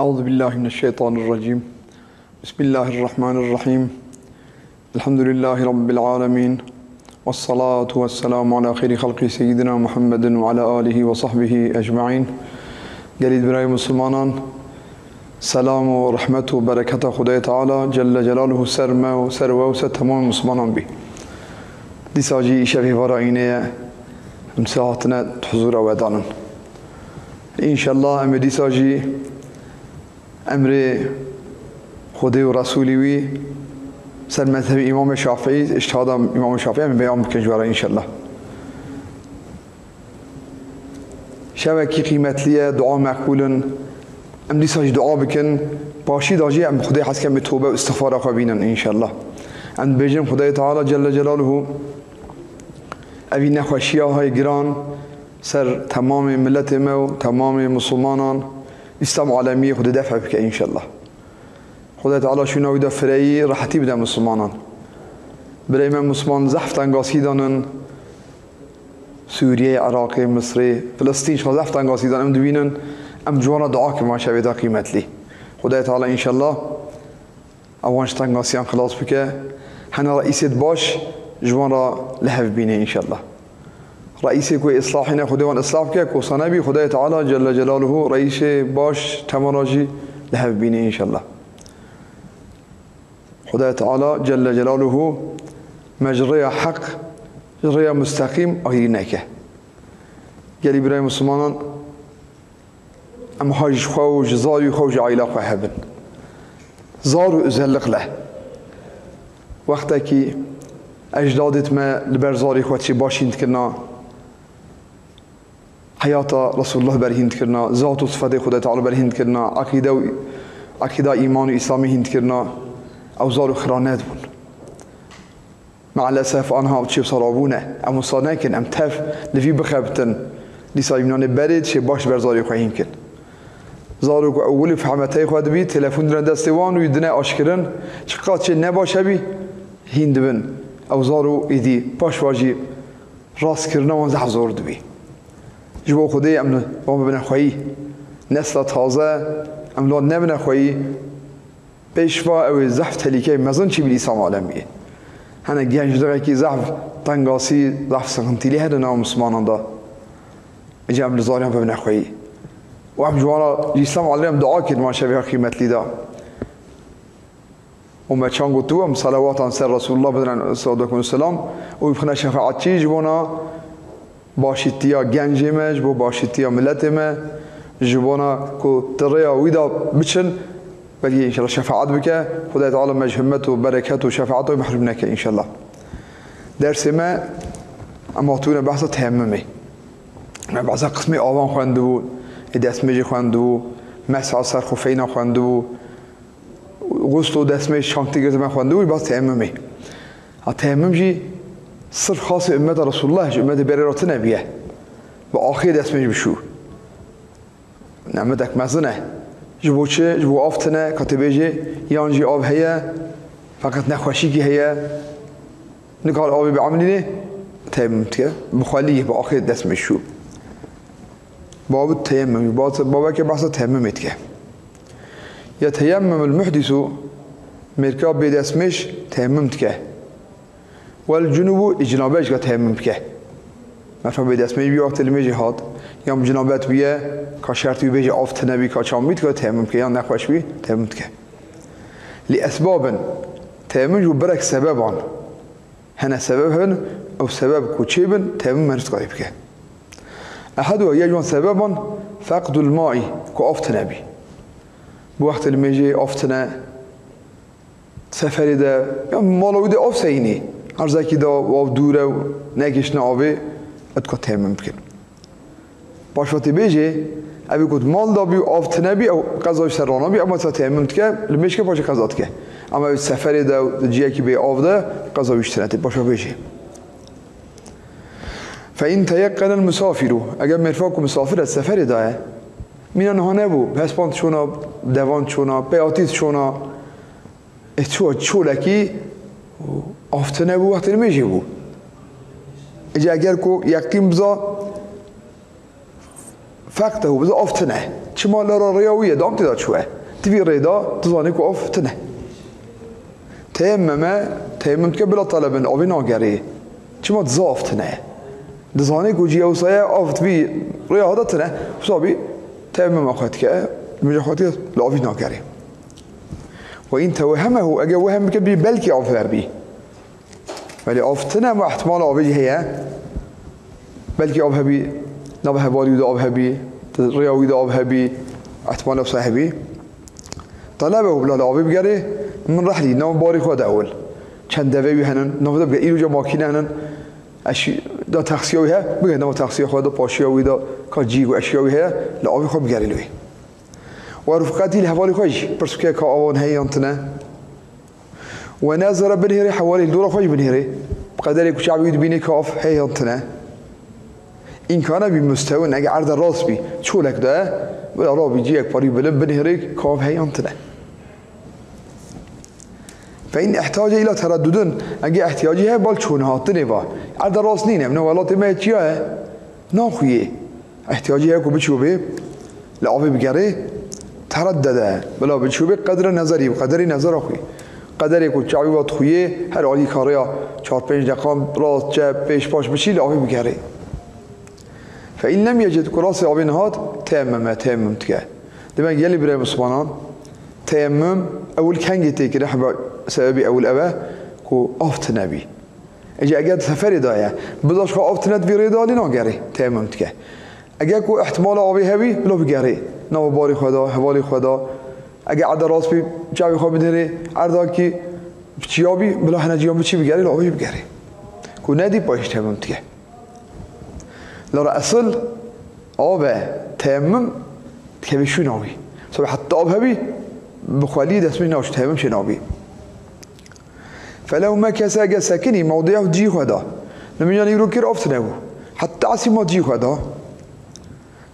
أعوذ بالله من الشيطان الرجيم. بسم الله الرحمن الرحيم. الحمد لله رب العالمين، والصلاة والسلام على خير خلق سيدنا محمد وعلى آله وصحبه أجمعين. قليل برای مسلمانان، سلام و رحمت و برکت خدای تعالی جل جلاله سر ما و سر و سر تمام مسلمانان بی. دیساجی شبیه وراینه مساعتنا حضور ودانن. انشالله ام دیساجی امر خدای و رسولی وی سر مذهب امام شافعی اجتهاد امام شافعی ام بیان بکنجواره انشالله. شبکی قیمتلیه دعا مقبولن ام دیساج دعا بکن باشی داجی ام خدای حس کن به توبه و استغفار خوابینن انشالله. ام بجم خدای تعالی جل جلاله اوی نخوشیه های گران سر تمام ملت ما و تمام مسلمانان اسلام عالمی خود دفع بکن انشالله. خدای تعالی شنوی دا فرایی راحتی بده مسلمانان. برای من مسلمان زحف انگاسی دانن سوریه، عراق، مصر، فلسطین شما زحف انگاسی دانن ام دوینن ام جوانا دعا که ما شویده قیمت لی. خدای تعالی انشالله اوانش تنگاسیان خلاص بکه هنه رئیسیت باش جوان را لحف بینه انشالله. رئیسی که اصلاحینه خدایوان اصلاح که کوسانه بی خدای تعالی جل جلاله رئیس باش تمراجی لحف بینه انشالله. خدای تعالی جل جلاله مجرى حق جرى مستقيم آهی نکه. گلی برای مسلمانان ام حاج خوج زاری خوج عائله خو هبن زارو ازهلق له وقتی که اجدادت ما لبرزاری خودشی باشیند کرنا حیات رسول الله برهند کرنا ذات و صفات خدای تعالی برهند کرنا عقیده ایمان و اسلامی هند کرنا اوزار و خرانت بون مع الاسف آنها چه صرابونه اما صانع کن ام تف لفی بخبتن لیسا ایمنان برید چه باش برزاری خواهیم کن زارو که اولی فهمته خود بی تلفن درن دستوان و یدنه آشکرن چقدر چه نباشه بی هند بن اوزارو ایدی باش واجی راست کرنا و زحف زورد بی جبو خودی ام بام ببنه خواهی نسل تازه ام لا نبنه خواهی پیشوا او زحف تلیکه مزن چی بی اسلام عالمیه هنه گنج دقیقه که زحف تنگاسی زحف سخنتیلی هده نام مسلمانان دا اجا ام لزاری هم ببنه خواهی و ام جوانا اسلام عالم دعا کرد ما شبیه قیمت لیدا و ما چان گوتو ام صلوات عن سر رسول الله بدرن صادق و سلام و بخنه شفاعت چی جوانا باشیتیا گنج مج بو باشیتیا ملت ما جوانا کو تریا ویدا بچن ولی ان شاء الله شفاعت بکه خدای تعالی مجهمت و برکت و شفاعت و محروم نکه ان شاء الله. درس ما اما تو بحث تیممی بحث قسمی آوان خوانده بود دستمجی خوانده بود مسح سر خفین خوانده بود غسل و دستمج شانتی گرفت من خوانده بود بحث تیممی تیمم جی صرف خاص امت رسول الله امت بررات نبیه و آخر دستمج بشو نعمتك مزنه جبو چه جبو آفتنه کاتبه جی یانجی آب هیا فقط نخوشی که هیا نکار آبی بعملینه تیمم که مخالیه با آخر دستمج شو باب التيمم بابا که بحث تيمم که يتيمم المحدث مركب بدسمش تيمم که والجنوب اجنابش که تيمم که مثلا بدسمش بی وقت لمیجی هات یا جنابت بیه که شرطی بیجی آفت نبی که چامید که تيمم که یا نخوش بی تيمم که لأسباب تيمم جو برك سببان هنا سببهن او سبب كوچيبن تيمم منست قريب که أحدها يجب سببا فقد الماء كأفتنا بي بوقت الميجي أفتنا سفري دا مالو دا أفسيني عرضاكي دا واف دوره ناكشنا آبي اتكا تيمم بكن باش وقت بيجي أبي كنت مال دا بي أفتنا بي أو قضاوش سرانا بي أما تيمم تكا لميشكا باش قضات كا أما سفري دا جيكي بي آف دا قضاوش تناتي باش بيجي فإن تيقن المسافر اگر مرفاق مسافر السفر داره من آنها نبو پسپانت شونا دوان شونا پیاتیت شونا چولکی آفته نبو وقتی نمیشه بو اگر کو یقین بزا فقطه بزا آفتنه چما لرا رياوية دام تدا شوه تبي ريدا تزانيك أوف تنه تيمم بلا طلب أو بناقري چما تزاف تنه دزانيك وجي أوصايا أوف تبي ريا هذا تنه بصابي تيمم أخذتك من أخذتك لا في ناقري وإن توهمه أجا وهم كبي بلكي أوف بي ولی آفتنه ما احتمال آبی هیا بلکه آب هبی نبه هبالی دا آب هبی ریاوی دا آب هبی احتمال آب صاحبی طلبه و بلاد آبی بگره من رحلی نام باری خود اول چند دوی هنن نام بگه ایرو جا ماکینه هنن دا تخصیوی ها بگه نام تخصیه خود دا پاشیوی دا کاجیگ و اشیاوی ها لآبی خود بگره لوی و رفقاتی لحوالی خوش پرسکه که آوان هی انتنه ونازر بنهري حوالي الدورة خوش بنهري بقدر يكون شعبي يدبيني كاف هي انتنا إن كان بمستوى نجا عرض الراس بي شو لك ده ولا رابي جيك بري بلب بنهري كاف هي انتنا فإن احتاج إلى تردد أجي احتياجها بالشون هاتني با عرض الراس نينه من ولات ما يتشيا ناخويه احتياجها كو بتشوبه لعابي بجري تردد بلا بتشوبه قدر نظري وقدر نظر أخوي قدر يكون شعبي واتخويه هر عالی کاریا 4-5 دقیقه راست جب پیش پاش بشی لآبی بگره فإن لم يجد كراس آبی نهاد تيمم تكه لما يلي برای مسلمانان تيمم اول کنگی تیکره حبا سببی اول اوه کو آفت نبی اجا اگر سفری دایه بداش که آفت ند ویره دالی ناگره تيمم تكه اگر کو احتمال آبی هبی بلا بگره نام باری خدا حوالی خدا اگه عرض راست بی جایی خواب بدهره عرضا که چیابی بلا هنه جیان بچی بگره لآبی بگره که ندی پایش تیمم تیه لارا اصل آب تیمم که بشو نابی صبح حتی آب هبی بخوالی دسمی ناش تیمم شه نابی فلو ما کسی اگه سکنی موضعه جی خدا نمیجانی رو کر آفت نبو حتی عسی ما جی خدا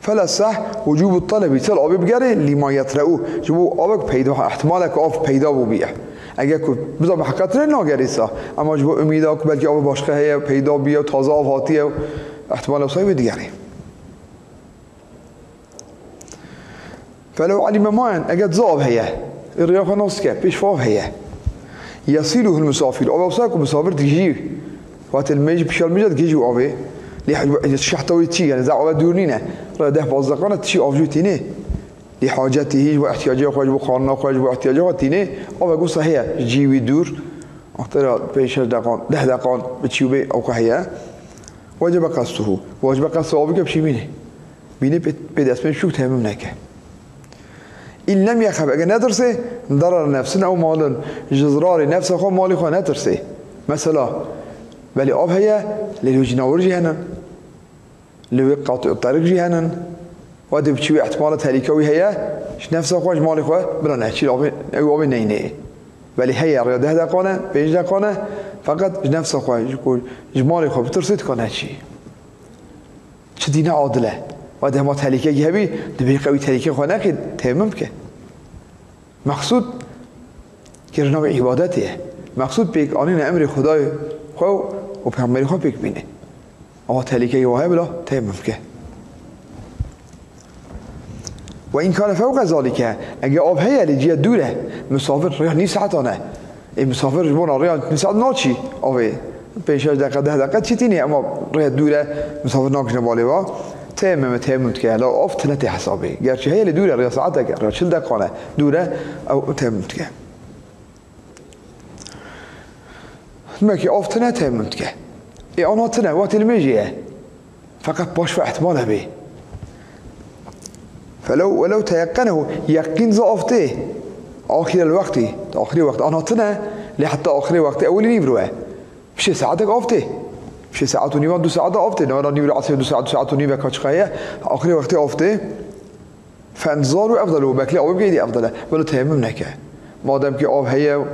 فلا صح وجوب الطلب يصير آب بگره لما يطرأه جبو آبك پیدا احتمالك آب پیدا بو بیه اگر که بذار به حقیقت ناگری صح اما جبو امیده که بلکه آب باشقه هیا پیدا بیه و تازه آب هاتیه و احتمال صحیح دیگری فلو علم ماین اگر ذاب هیا الرياح نص که پیش فاو هیا يصيله المسافر آب وصاك مسافر تجي وقت الميج بشال ميجاد تجي آبه لحاجة تشي يعني زعوا دورنينا رده بازدقانة تشي أفجوتينه لحاجته واحتياجه خارج بقارنا خارج واحتياجاتينه أو بقول صحيح جيوي دور أختار بيش 10 دقائق بتشوبه أو كهيا واجب قصده أبيك بشي مينه بدأت من شو تهم نكه إن لم يخب أجا ندرسه ضرر نفسنا أو مال جزرار نفسه خو مالي خو ندرسه مثلا بلی آب هیا لیلو جناور جهنن لو قاطع الطريق جهنن وادي بتشوي احتمال تهليكوي هيا نفسه خوش مالي خو بلا نحكي او اب نينه بلی هيا رياضه دقانه 5 دقانه فقط نفسه خوش يقول جمالي خو بترسيت كانه شيء شدينا عادله وادي ما تهليكي هبي دبي قوي تهليكي خو ناخذ تمام که مقصود كرنا عبادته مقصود بيك انين امر خدای خو و پیامبری خو بک بینه اما تهلیکه واه بلا تیمم که و این کار فوق ذلك اگه آب هیا لیجیه دوره مسافر ریح نی ساعتانه این مسافر جبون ریح نی ساعت ناچی آبه 5 دقیقه 10 دقیقه چی تینی اما ریح دوره مسافر ناکشنه بالی با تیمم که لا آب تنتی حسابه گرچه هیا دوره ریح ساعت اگر ریح 40 دقیقه دوره او تیمم که ماكي أفتنا تيممتك إيه أنا تنا وقت المجيء فقط باش في احتماله به ولو تيقنه يقين زافته آخر الوقت أنا تنا لحتى آخر وقت أول نيبروه بشي ساعتك أفته بشي ساعات ونيبان 2 ساعات أفته نورا نيبرو عصير 2 ساعات ونيبا كاتشقايا آخر وقت أفته فانتظاره أفضل وباكلي أو بقيدي أفضل ولا تيممنك ما دام كي آب هي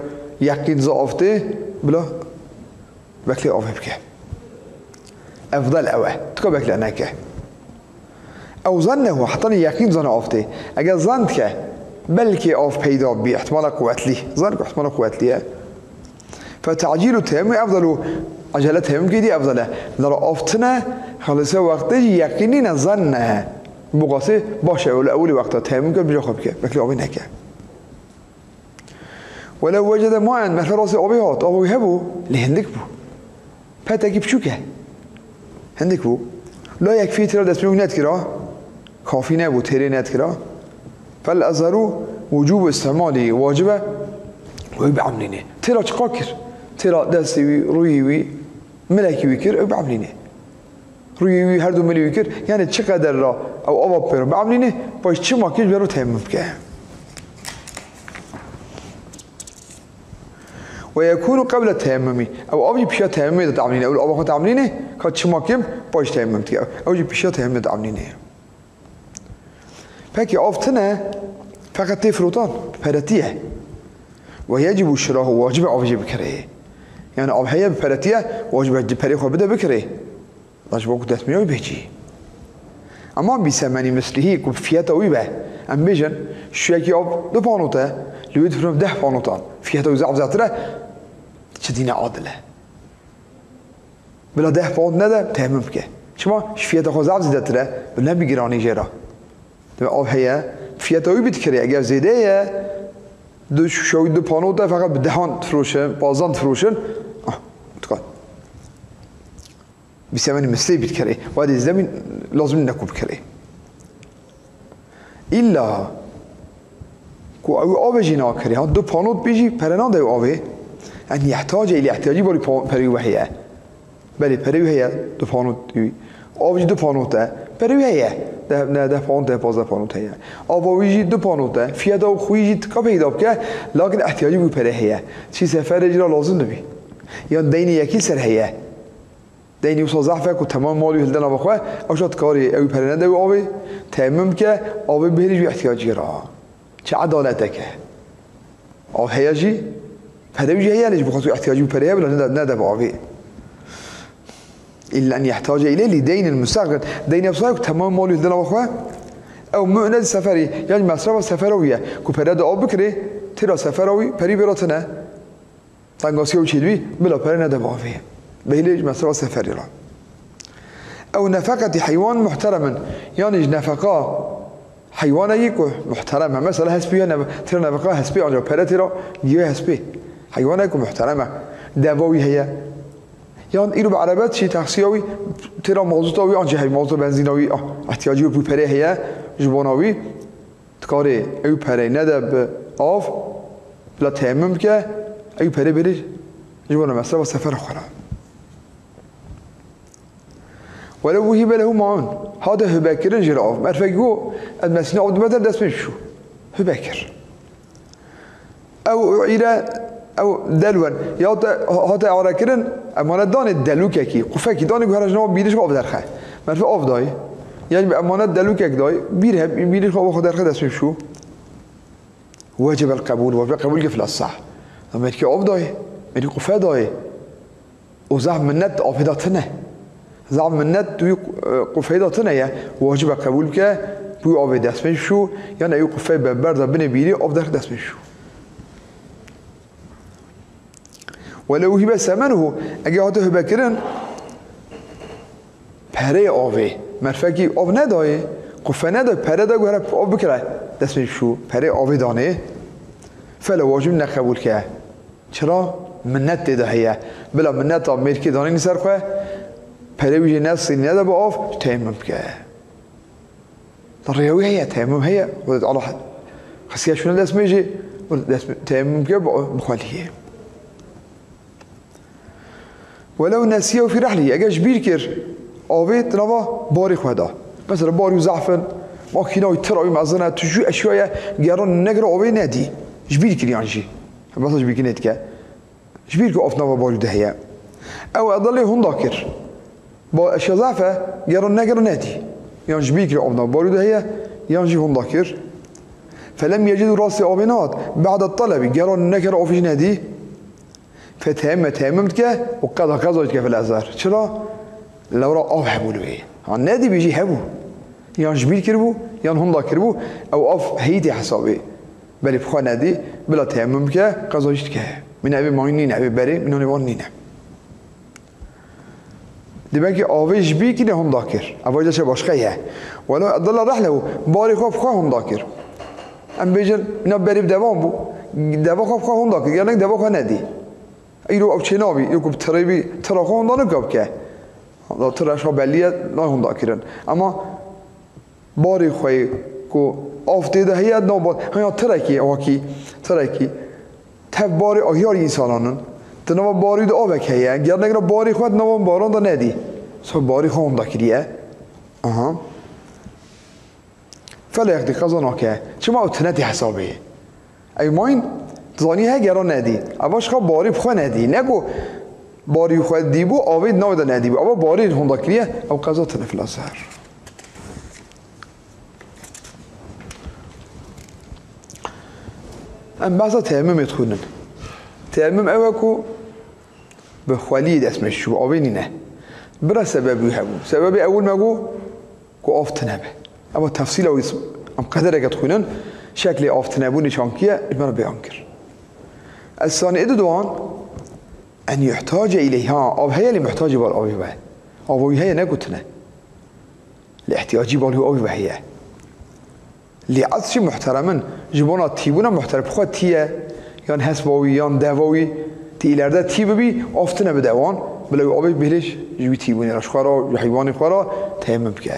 يقين زافته بلا بكلي أوفي بك أفضل أوه تكو بكلي أناك أو ظنه حطني يقين ظن أوفتي أجا ظنك بلكي أوف بيدا بي احتمال قوتلي ظنك احتمال قوتلي فتعجيل التيمم أفضل عجلة التيمم كدي أفضل لو أوفتنا خلص وقت يقيننا ظنها بقاسه باشه ولا أول وقتها تيمم كان بجا خب كه بكل آبی نکه ولو وجد ماء مثل راس آبی هات آبی هبو لهندك بو پتاکی بشو که هندك بو لا يكفي ترى دست بيوك نت كرا كافي نبو تري نت كرا فالأظهر وجوب استعماله واجبه ويبعملينه ترى تقاكر ترى دستوي رويوي ملكي ويكر ويبعملينه رويوي هر دو ملي ويكر يعني چقدر را او آبا بيرو بعملينه باش چه ماكيش بيرو تيمم بكه ويكون قبل التيمم او ابي بيشا تيمم تعملينه او ابا تعملينه كا چه ماكيم باش تيمم بكه او جي بيشا تيمم تعملينه فكي افتنه فقط تفروتان براتيه ويجب شراءه واجب واجب بكره يعني اب هي براتيه واجب بري خو بده بكره باش بوك تسميه بيجي اما بيسمني مثله كفيته ويبه ام بيجن شيكي اب دو بانوته لويد فرم 10 بانوتان فيته وزعف زاتره تشدينا عادله بلا 10 باند نده تمام بكه شما فيته خو زعف زاتره بلا بيجراني جرا اب هي فيته وي بتكري اگر زيده دو شوي دو بانوته فقط بدهان فروشن بازان فروشن تقال بيسمني مثلي بتكري وهذا الزمن لازم نكوب كري إلا كو أو أبجينا كري ها دو بانوت بيجي برنا ده أوه أن يحتاج إلى احتياجي بري بريو هي بلي بريو هي دو بانوت أوه دو بانوت بريو هي ده بانوت ده باز بانوت هي أوه يجي دو بانوت فيها ده خويجي تكابي ده بكه لكن احتياجي بري هي شيء سفر جرا لازم نبي يا ديني يكيل سر هي ديني وصل ضعفك وتمام مالي هلدنا بخواه أشاد كاري أو برنده و آبی تمام که آبی بهریج و احتیاجی را چه عدالته که آب هیجی پدویجی هیجی بخاطر احتیاجی بپره بلا نده با آبی إلا أن يحتاج إليه لدين المستغل دين يبصاك تمام مالي هلدنا بخواه أو مؤنة سفري يعني مصرف سفروية كو برنده آب بکره ترا سفروی پری براتنه تنگاسی و چیدوی بلا پرنده با آبی بهليج مصرف سفري را أو نفقة حيوان محترما يعني نفقة حيوان يكو محترمة مثلا هسبي ترى نفقة هسبي عن جبرتي را جيه هسبي حيوان يكو محترمة دواوي هي يعني إيرو بعربات شيء تخصيوي ترى موضوعي عن جهة موضوع بنزينوي احتياجي ببره هي جبانوي تكاري أي بره ندب آف لا تهمم كه أي بره بريج جبانه مصرف سفر خلا ولو وهب له معون هذا هباكر جراف مرفقو المسنا عود بدل دست شو هباكر او عيره او دلون يا هذا عراكرن امانه دان الدلوك كي قفاكي دان غرج نو بيدش با بدرخه مرف اف داي يعني امانه دلوك داي بيره بيدش با خد درخه دست شو واجب القبول واجب القبول في الصح اما كي اف داي مدي قفا داي وزعم منت افداتنا زعم منت توی قفه تنه واجب قبول که توی آب دست شو یا نه قفه برد بین بیری آب در دست شو ولو هی بس منه اگه هات هبه کردن پره آبه مرفقی آب نداره قفه نداره پره دا گوهر آب بکره دست شو پره آب دانه فلا واجب نقبول که چرا منت ده هي بلا منت آب میرکی دانه نیسر خواه پرویج نفسی نده با آف تیمم که الرياوي هي تيمم هي على خاصية شنو لازم يجي لازم تيمم كه مخاليه ولو نسيه في رحله اجا جبير كر آويت نوا باري خدا مثلا باري زعفن ماكينه تراوي مزنه تجو اشياء جران نقر آوي ندي جبير كر يعني شيء بس جبير كنت كه جبير كه افنا باري ده هي او اضل هون ذاكر با اشياء زعفه جران نقر ندي يعني جبير كر افنا باري ده هي يعني هون ذاكر فلم يجدوا راس آبنات بعد الطلب جران نقر آوي ندي فتهمت که و قضا که في الازهر چرا لو را آف حبولوه عن نادي بيجي حبو يان جبير كربو يان هندا كربو او آف هيدي حسابي بل بخوا نادي بلا تهمم که قضا جد که من ابي ماين نين ابي بري من هون نين دماغي آویش بی که نه هم داکر آواجه چه باش خیه ولی دل رحله باری خواب خواه هم داکر ام بیشتر اینا بریم دوام بو دوا خواب خواه هم داکر یعنی دوا خواه ندی ایرو او چه نابی ایرو کب ترابی ترا خواه هم دانه کب که تراش ها بلیه نه هم داکرن اما باری خواه کو آفتیده هیاد نبود هیا ترکی آکی ترکی تب باری آهیار انسانانن تنها باری دو آب کیه گر نگر باری خود نوام باران دا ندی سو باری خوام دا کریه فلا یخدی خزانا که چما اتنتی حسابه ای ماین زانی ها گران ندی اواش خواه باری بخواه ندی نگو باری خود دیبو آوید نو دا ندی اوا باری هم دا کریه او قضا تنفل سهر ام بحثا تیمم اتخونن تیمم اوکو به خالی دست مشو آبینی نه برا سببی همون سبب اول مگو کو آفت نبه اما تفصیل او ام قدر اگه تخونن شکل آفت نبو نشان کیه اجمالا بیان کر الثاني دوان ان يحتاج اليها آب هي اللي محتاج بال آبی به آبی هي نگوتنه لاحتیاجی بال هو آبی به هي لعطش محترمن جبونا تیبونا محترم خود تیه یان حسباوی یان دواوی تی ایلرده تی ببی آفتنه به دوان بلا آبی بهلش جوی تیبونی راش خورا حیوانی خورا تیمم که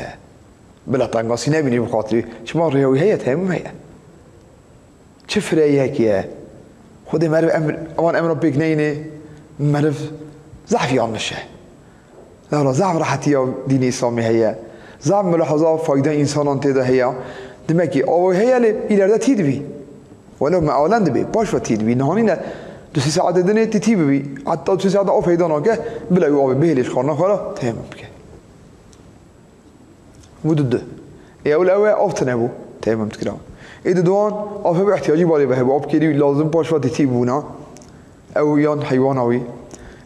بلا تنگاسی نبینی بخاطری شما ریاوی هیه تیمم هیه چه فرایه که خود مرف امان امرا بگنینه مرف ضعفی آن نشه لا ضعف راحتی دین اسلامی هیه ضعف ملاحظه فایده انسانان تیده هیه دمکی آوی هیه لی ایلرده تید بی ولو معالند بی باش و تید بی نهانی نه دو سی ساعت دنه تی بی حتی 2 ساعت آب پیدا نکه بلا آب بهلش خورنا خورا تمام بکه مدد اول آب تنبو تمام تکرام اید دوان آب به احتیاجی بالی به آب کردی لازم باش و تی بونا او یان حیواناوی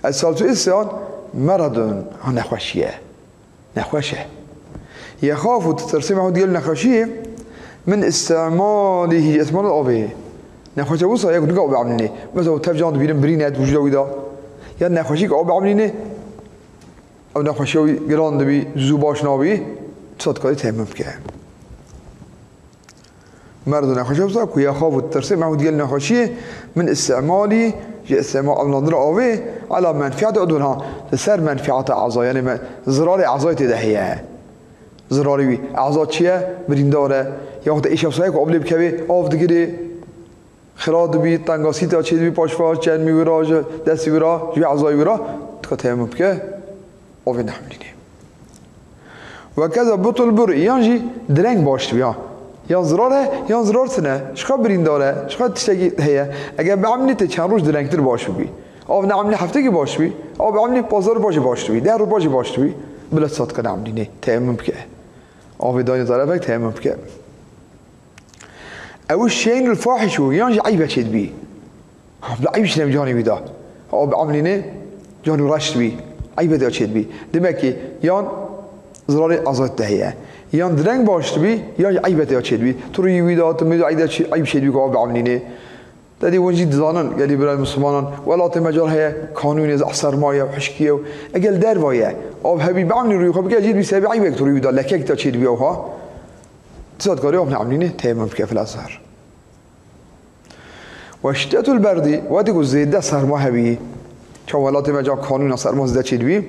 الثالث اسیان مرض نخوشیه نخوشه يخاف وتترسم عود ديال نخوشيه من استعماله استعمال الآبه نخوشه بوسا يقول لك آب عملينه مثلا تفجان بيرم برينات وجوده ويدا يا نخوشيك آب عملينه او نخوشي جراند بي زوباش نابي تصدقاتي تمام كه مرض نخوشه بوسا كو يخاف وتترسم عود ديال نخوشيه من استعماله استعمال النظر آبه على منفعة عدونها لسر منفعة أعضاء يعني زرار أعضاء تدهيه زراری بی اعضا چیه برین داره یا وقت ایش افسایی که آب بکوی آب دیگری خراد بی تنگاسی تا چیز بی پاشفاش چند میوراج دستی ویرا جوی اعضای ویرا تکا تیمم بکه آب نحملینه و کذا بطل بر یعنی درنگ باشت بیا یا زراره یا زرار سنه شخا برین داره شخا تشتگی هیه اگر بعملی تی چند روز درنگ تر باش بی آب نعملی هفته کی باش بی آب عملی بازار باش بی در رو باش بی بلا صدق نعملینه تیمم بکه آب دانی طرفك تمام بك او الشيء الفاحش يعني عيبه شد بي لا عيب شنو جاني بدا او عاملينه جاني رشد بي عيبه دا شد بي دمكي يان زرار ازات دهيه يان درنگ باشت بي يا عيبه دا شد بي تو يويدا تو ميد عيب شد بي او عاملينه دادی وجود زانن گلی برای مسلمانان ولات مجال هی قانونی از سرمایه و حشکیه و اگل در وایه آب هبی بعملی روی خوب که جید بیسبی عیب یک توری داد لکه تا چید بیاوها تصاد کاری آب نعملینه تمام که فل ازهر و شدت البردی وقتی که زیده سرمایه بی چون ولات مجال قانون سرمایه زده چید بی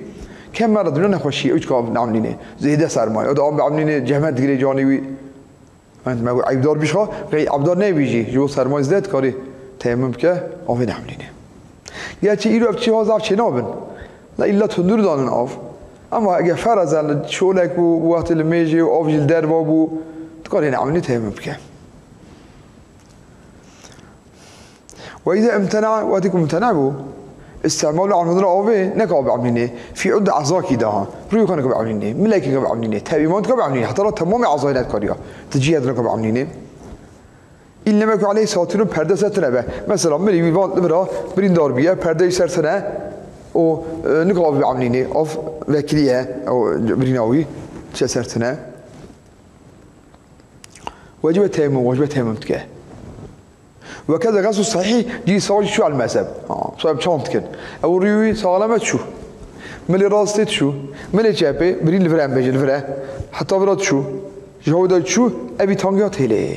کم مرد من نخوشی اوج که آب نعملینه زیده سرمایه و آب بعملینه جمعت دیگری جانبی من ما عیب دار بیشها غیر عیب دار نمیجی جو سرمایه زده کاری تمام که آب نحملینه گرچه ایرو افچی ها زعف چه نابن لا ایلا تندور دانن آب اما اگه فرزن شولک بو وقت المیجی و آب جل در بابو تکاری نعملینه تمام که و اذا امتنع وقتی که امتنع بو استعمال عن هذا آبه نكاب عملينه في عدة أعضاء كده روي كانوا كاب عملينه ملاك كاب عملينه تابيمات كاب عملينه حتى لو تمام أعضاء كاريا تجي هذا كاب عملينه إلا ما يكون عليه ساتر پرده ستنه به مثلا ملی ویوان برا برین دار بیه پرده سرتنه و نکاب عملینه آف وکلیه او بریناوی چه سرتنه واجب تیمم تکه وكذا غسل صحيح جي صاج شو على المذهب صاحب شانت كن او ريوي سالمت شو ملي راستي شو ملي جابي برين الفرا بيجي الفرا حتى برات شو جودا شو ابي تانجا تيلي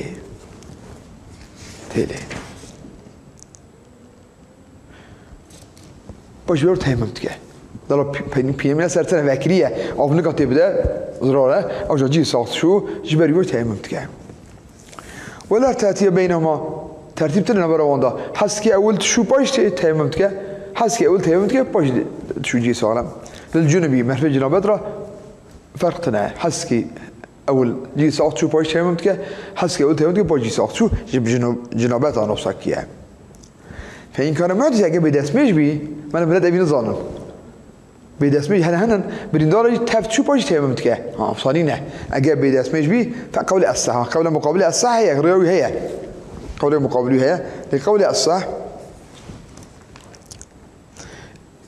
باش بيرت هممتك دارا پیمی سرتن وکریه آب نگاتی بده زراره او جاجی ساخت شو جبری بيرت هممتك ولا تأتي بينهما ترتيب تلنا براوندا حسكي أول شو باش تهممتك حسكي أول تهممتك باش شو جي سالم للجنبي مرفق جنابات را فرق تناه حسكي أول جي ساخت شو باش تهممتك حسكي أول تهممتك باش جي ساخت شو جب جنابات أنا بساكيه فإن كان معجزة أجا بدسمش بي ما أنا بلاد أبي نظانن بدسمش هنا بريندارة تفت شو باش تهممتك صارينه أجا بدسمش بي فقول الصح قول مقابل الصح هي ريوي هي قول مقابل هي لقول الصح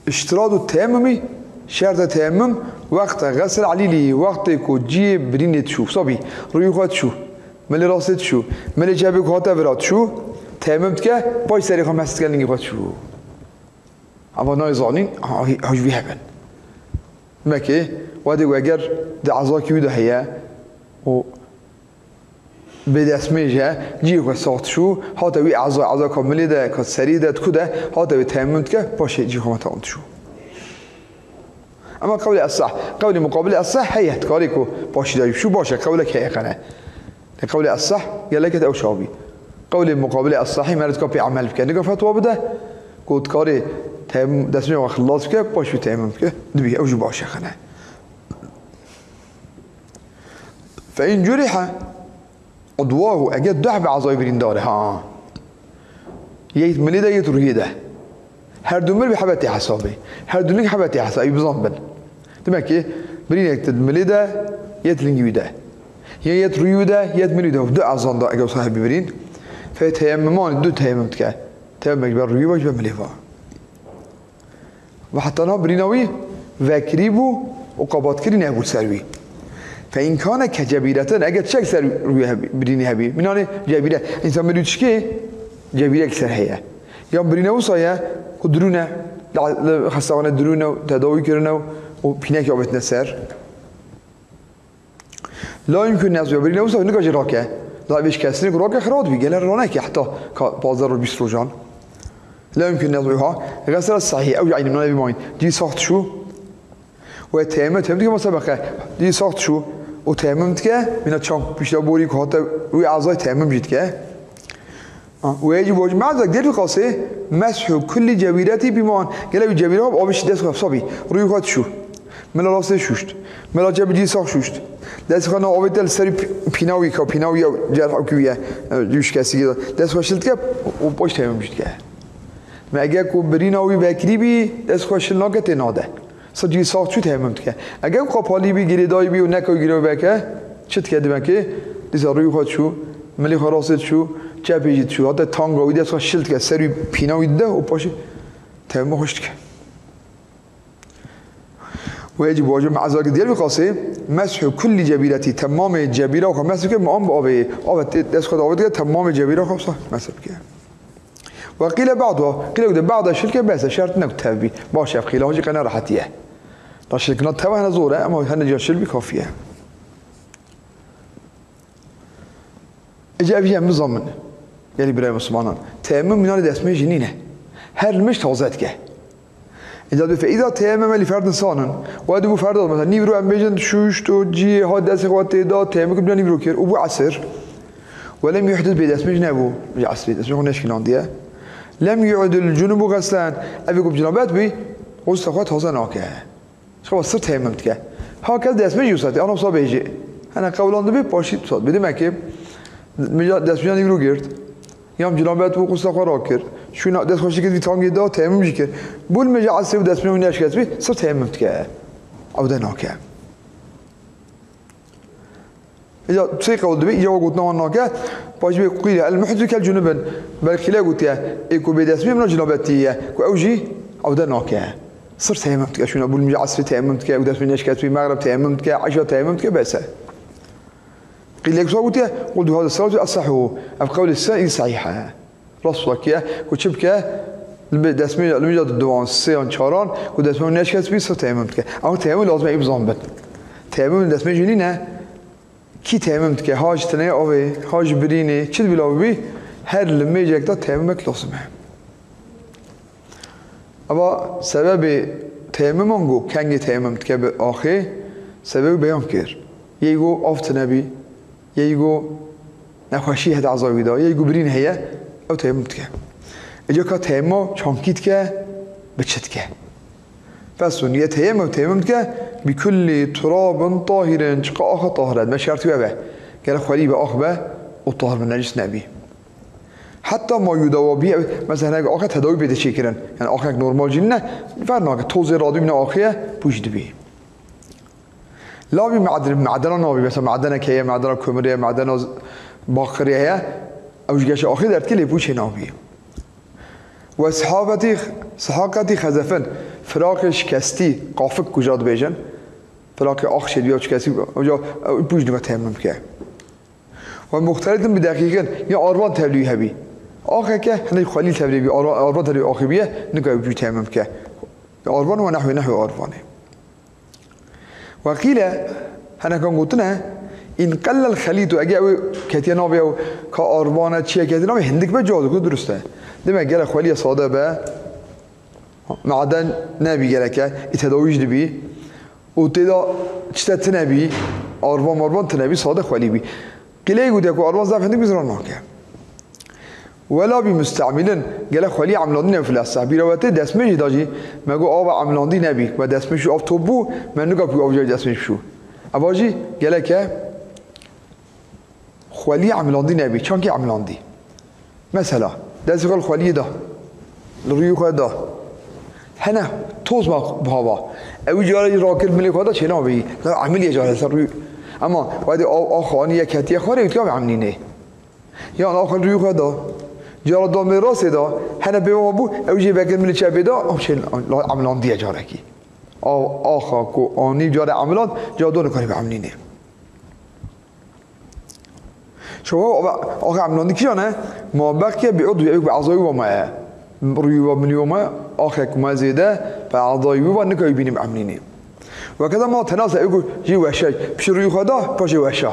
اشتراط التيمم شرط التيمم وقت غسل عليلي وقت كوجي برينت شو صبي ريوخات شو ملي راست شو ملي جابك هاتا برات شو تيممتك باش سري خمس تكلني خات شو اما نايزانين هاش بي هبن مكي وادي وگر دعزاكي وده هي و بدسميجه جيكو ساخت شو هاتا وي اعضاء كامله ده كسري ده كده هاتا وي تيممتك باش جيكو ما تاونت شو اما قول الصح قول مقابل الصح هي تكاريكو باش دايب شو باشه قولك هي قناه قول الصح قال لك او شابي قول مقابل الصحيح ما رتكبي عمل بك نيجا فتوى بده كود كاري تم دسمي وخلاص بك باش بتعمل بك دبي او جو باشه قناه فإن جرح عضواه أجد دعب عضاي برينداره ها ييت مليدا يترهيده هر دمر بحبتي حسابي هر دمر حبتي حسابي بزنبل دمكي برين يكتد مليدا يتلنجيده يتريوده يتمليده ودع عضان أجو صاحب برين فتيممان دو تيممتك تيممك بالريوه وجب مليفا وحتى أنا بريناوي وكريبو وقبات كرين أبو سروي فإن كان كجبيرة أجد شيء سر رويها بريني هبي من هنا جبيرة إنسان مدوش كي جبيرة كسر هي يوم برينا وصايا قدرونا خاصة درونا تداوي كرنا وبينك يابتنا سر لا يمكن ناس برينا وصايا نقاش راكه لا بيش كسرين راكه خراد بيجي رانك حتى بازار بيستروجان لا يمكن ناس بيها غسل الصحيح أو يعني من هذا بماين دي ساخت شو وتهمت ما سبقه دي ساخت شو وتهممتك من الشام بيش دابوري كهاتا وي أعضاء تهمم جدك ويجب وجه مع ذلك دير القاسي مسح كل جبيراتي بمان قال لي جبيرها بابش دست خفصابي روي خات شو ملا راسه شوشت ملا جب دي ساخت شوشت دست خنا آبید دل سری پیناوی که پیناوی جرح کیه جوش کسی که دست خوشلت که و باش تمام میشه که مگه کو بریناوی بکری بی دست خوشل نگه تناده سجی ساخت شو تمام که اگه کو پالی بی گیری دای بی و نکو گیری بکه چت کردی مکه دیز روی خود شو ملی خراست شو چه پیجید شو حتی تانگاوی دست خوشلت که سری پیناوی ده و باش تمام خوشت که ويجب واجب مع ذلك ديال بقاسي مسح كل جبيرتي تمام جبيره وخمسه كم ام بابي او دسخ داود تمام جبيره خمسه مسح كده وقيل بعضها قيل بعض الشركه بس شرط نكتبي باش قيل هاجي قنا راحتيه باش كنا تبع زوره اما هن جا شربي كافيه اجابيه مزمن يعني براي مسلمان تمام من اسمه جنينه هر مش توزاتك إذا تيمم لفرد إنسان وادو فرد مثلا نيبرو أم بيجن شوشت وجي هاد دست خوات دا تيمم كبنا نيبرو كير وبو عصر ولم يحدث بيدس مش نبو مش عصر بيدس مش نشكل عنديه لم يعد الجنوب غسلان أبيكم بجنابات بي غسل خوات هذا ناكه شو صرت تيممتك هكذا دست مش يوساتي أنا بصاب يجي أنا قولان دبي باشي بصاد بدي ماكي دست مش نيبرو كيرت يوم جنابات وغسل خوات كير شو دست خوشی که دیتانگی دا تیمم جی کرد بول مجا عصری و دست میونی اشکاس بی سر تیمم که او ده ناکه اجا سی قول دبی اجا وقت نوان ناکه باش بی قیله المحدث کل جنوبن بلکه لا گوتیه ایکو بی دست میونی جنابتیه کو او جی او ده ناکه سر تیمم که شو بول مجا عصری تیمم که و دست میونی اشکاس بی مغرب تیمم که عشاء تیمم که بسه قیله کسا گوتیه قلت هذا الصلاة الصحو اف قول السائل صحيحه رصوك يا وشبكه دسمه لمیجا دوان سه آن چاران و دسمه نشکست بیست تیمم که اما تیمم لازمه ای بزن بد تیمم دسمه جنی نه کی تیمم که هاج تنه آوی هاج برینه چی بیلاوی بی هر لمیجا که تیمم لازمه اما سبب تیمم آنگو کنگ تیمم که به آخر سبب بیان کرد یهگو آفت نبی یهگو نخوشی هد عذابی دا یهگو برین هیا او تیمم که اجا که تیمم چانکیت که بچت که پس اون یه تیمم که بکل تراب طاهر چقا آخه طاهرد ما شرطی به گل خالی به آخه به و طاهر من نجس نبی حتی ما یودوا بی مثلا اگه آخه تداوی بده چی کردن یعنی آخه نرمال جین نه فرناکه توزیع رادو من آخه پوشید بی لابی معدن نابی مثلا معدن کیه معدن کمریه معدن باخریه اوجگش آخه درد که لیپوش نابی و صحاقتی خزفن فراق شکستی قافق کجاد بیجن فراق آخ شد یا شکستی اونجا پوش نگاه تیمم که و مختلفن بدقیقاً یا آروان تبلیغ هبی آخه که هنوز خالی تبلیغ بی آروان تبلیغ آخه بیه نگاه پوش تیمم که آروان و نحو آروانه وقیله هنه کن گوتنه این قل الخلیط و اگه او کتی نابی او که آروانه چیه کتی نابی هندک به جاده که درسته دمه گله خالی ساده به معدن نبی گله که اتداویش دبی و تدا چت نبی آروان تنبی ساده خالی بی قله گوده که آروان زاف هندک بزران ناکه ولا بمستعملن گله خالی عملاندی نفلسه بیروته دسمه جداجی مگو آب عملاندی نبی و دسمش آب توبو من نگاه پی آب جای دسمش شو اباجی گله که خالی عملاندی نبی چون که عملاندی مثلا دست خال خالی دا روی خود دا هنه توز ما بهوا اوی جاره راکل ملی خدا چه نابی لا عملی جاره سر روی اما وقتی آخوانی یک کتیه خاره ایتیام عملینه یا آخر روی خدا جاره دام راست دا هنه به ما بو اوی جی بکر ملی چه بدا او چه عملان دیه جاره کی آخا کو آنی جاره عملان جاره دون کاری به عملینه شما آخه عملاندی کیانه ما بقیه به عضوی به اعضای و ما روی و منی و ما آخه کما زیده به اعضای و نکای بینیم عملینی و کذا ما تناسه ایگو جی وشای پیش روی خدا پاش وشا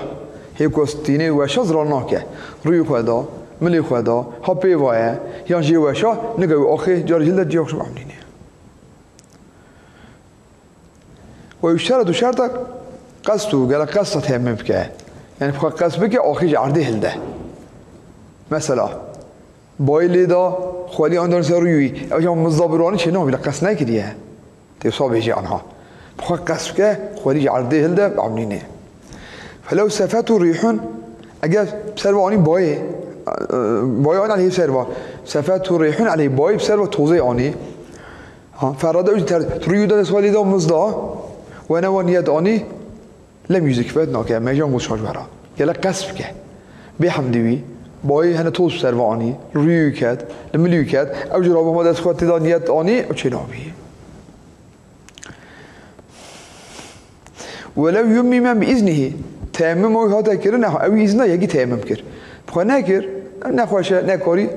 هیکوستینه وشا زراناکه روی خدا ملی خدا ها پیوایه یا جی وشا نکای آخه جار جلد جیاکش عملینی و یشترط شرط قصدو قال قصد تمام که یعنی بخواه قصد بگه آخیج عرده هلده مثلا بایلی دا خوالی آن دارن سر رویوی او جا مزدابرانی چه نامی قصد نکریه تیصاب هجی آنها بخواه قصد بگه خوالی عرده هلده بعملینه فلو صفت و ریحون اگر سروا آنی بایه آن علیه سروا صفت و ریحون علیه بایه بسروا توضیح آنی فراده اوجی رویو دا سوالی دا مزدا و نوانیت آنی لم يزكفت ناكه مجان مشاج برا يلا قصف که به حمدوی بای هنه توس سروانی روی کرد لملیو کرد او جرا با مدت خود دانیت آنی او چه نابی ولو یمی من باذنه تمام او هات کرد نه او اذن یکی تمام کرد بخوا نکر نخواشه نکاری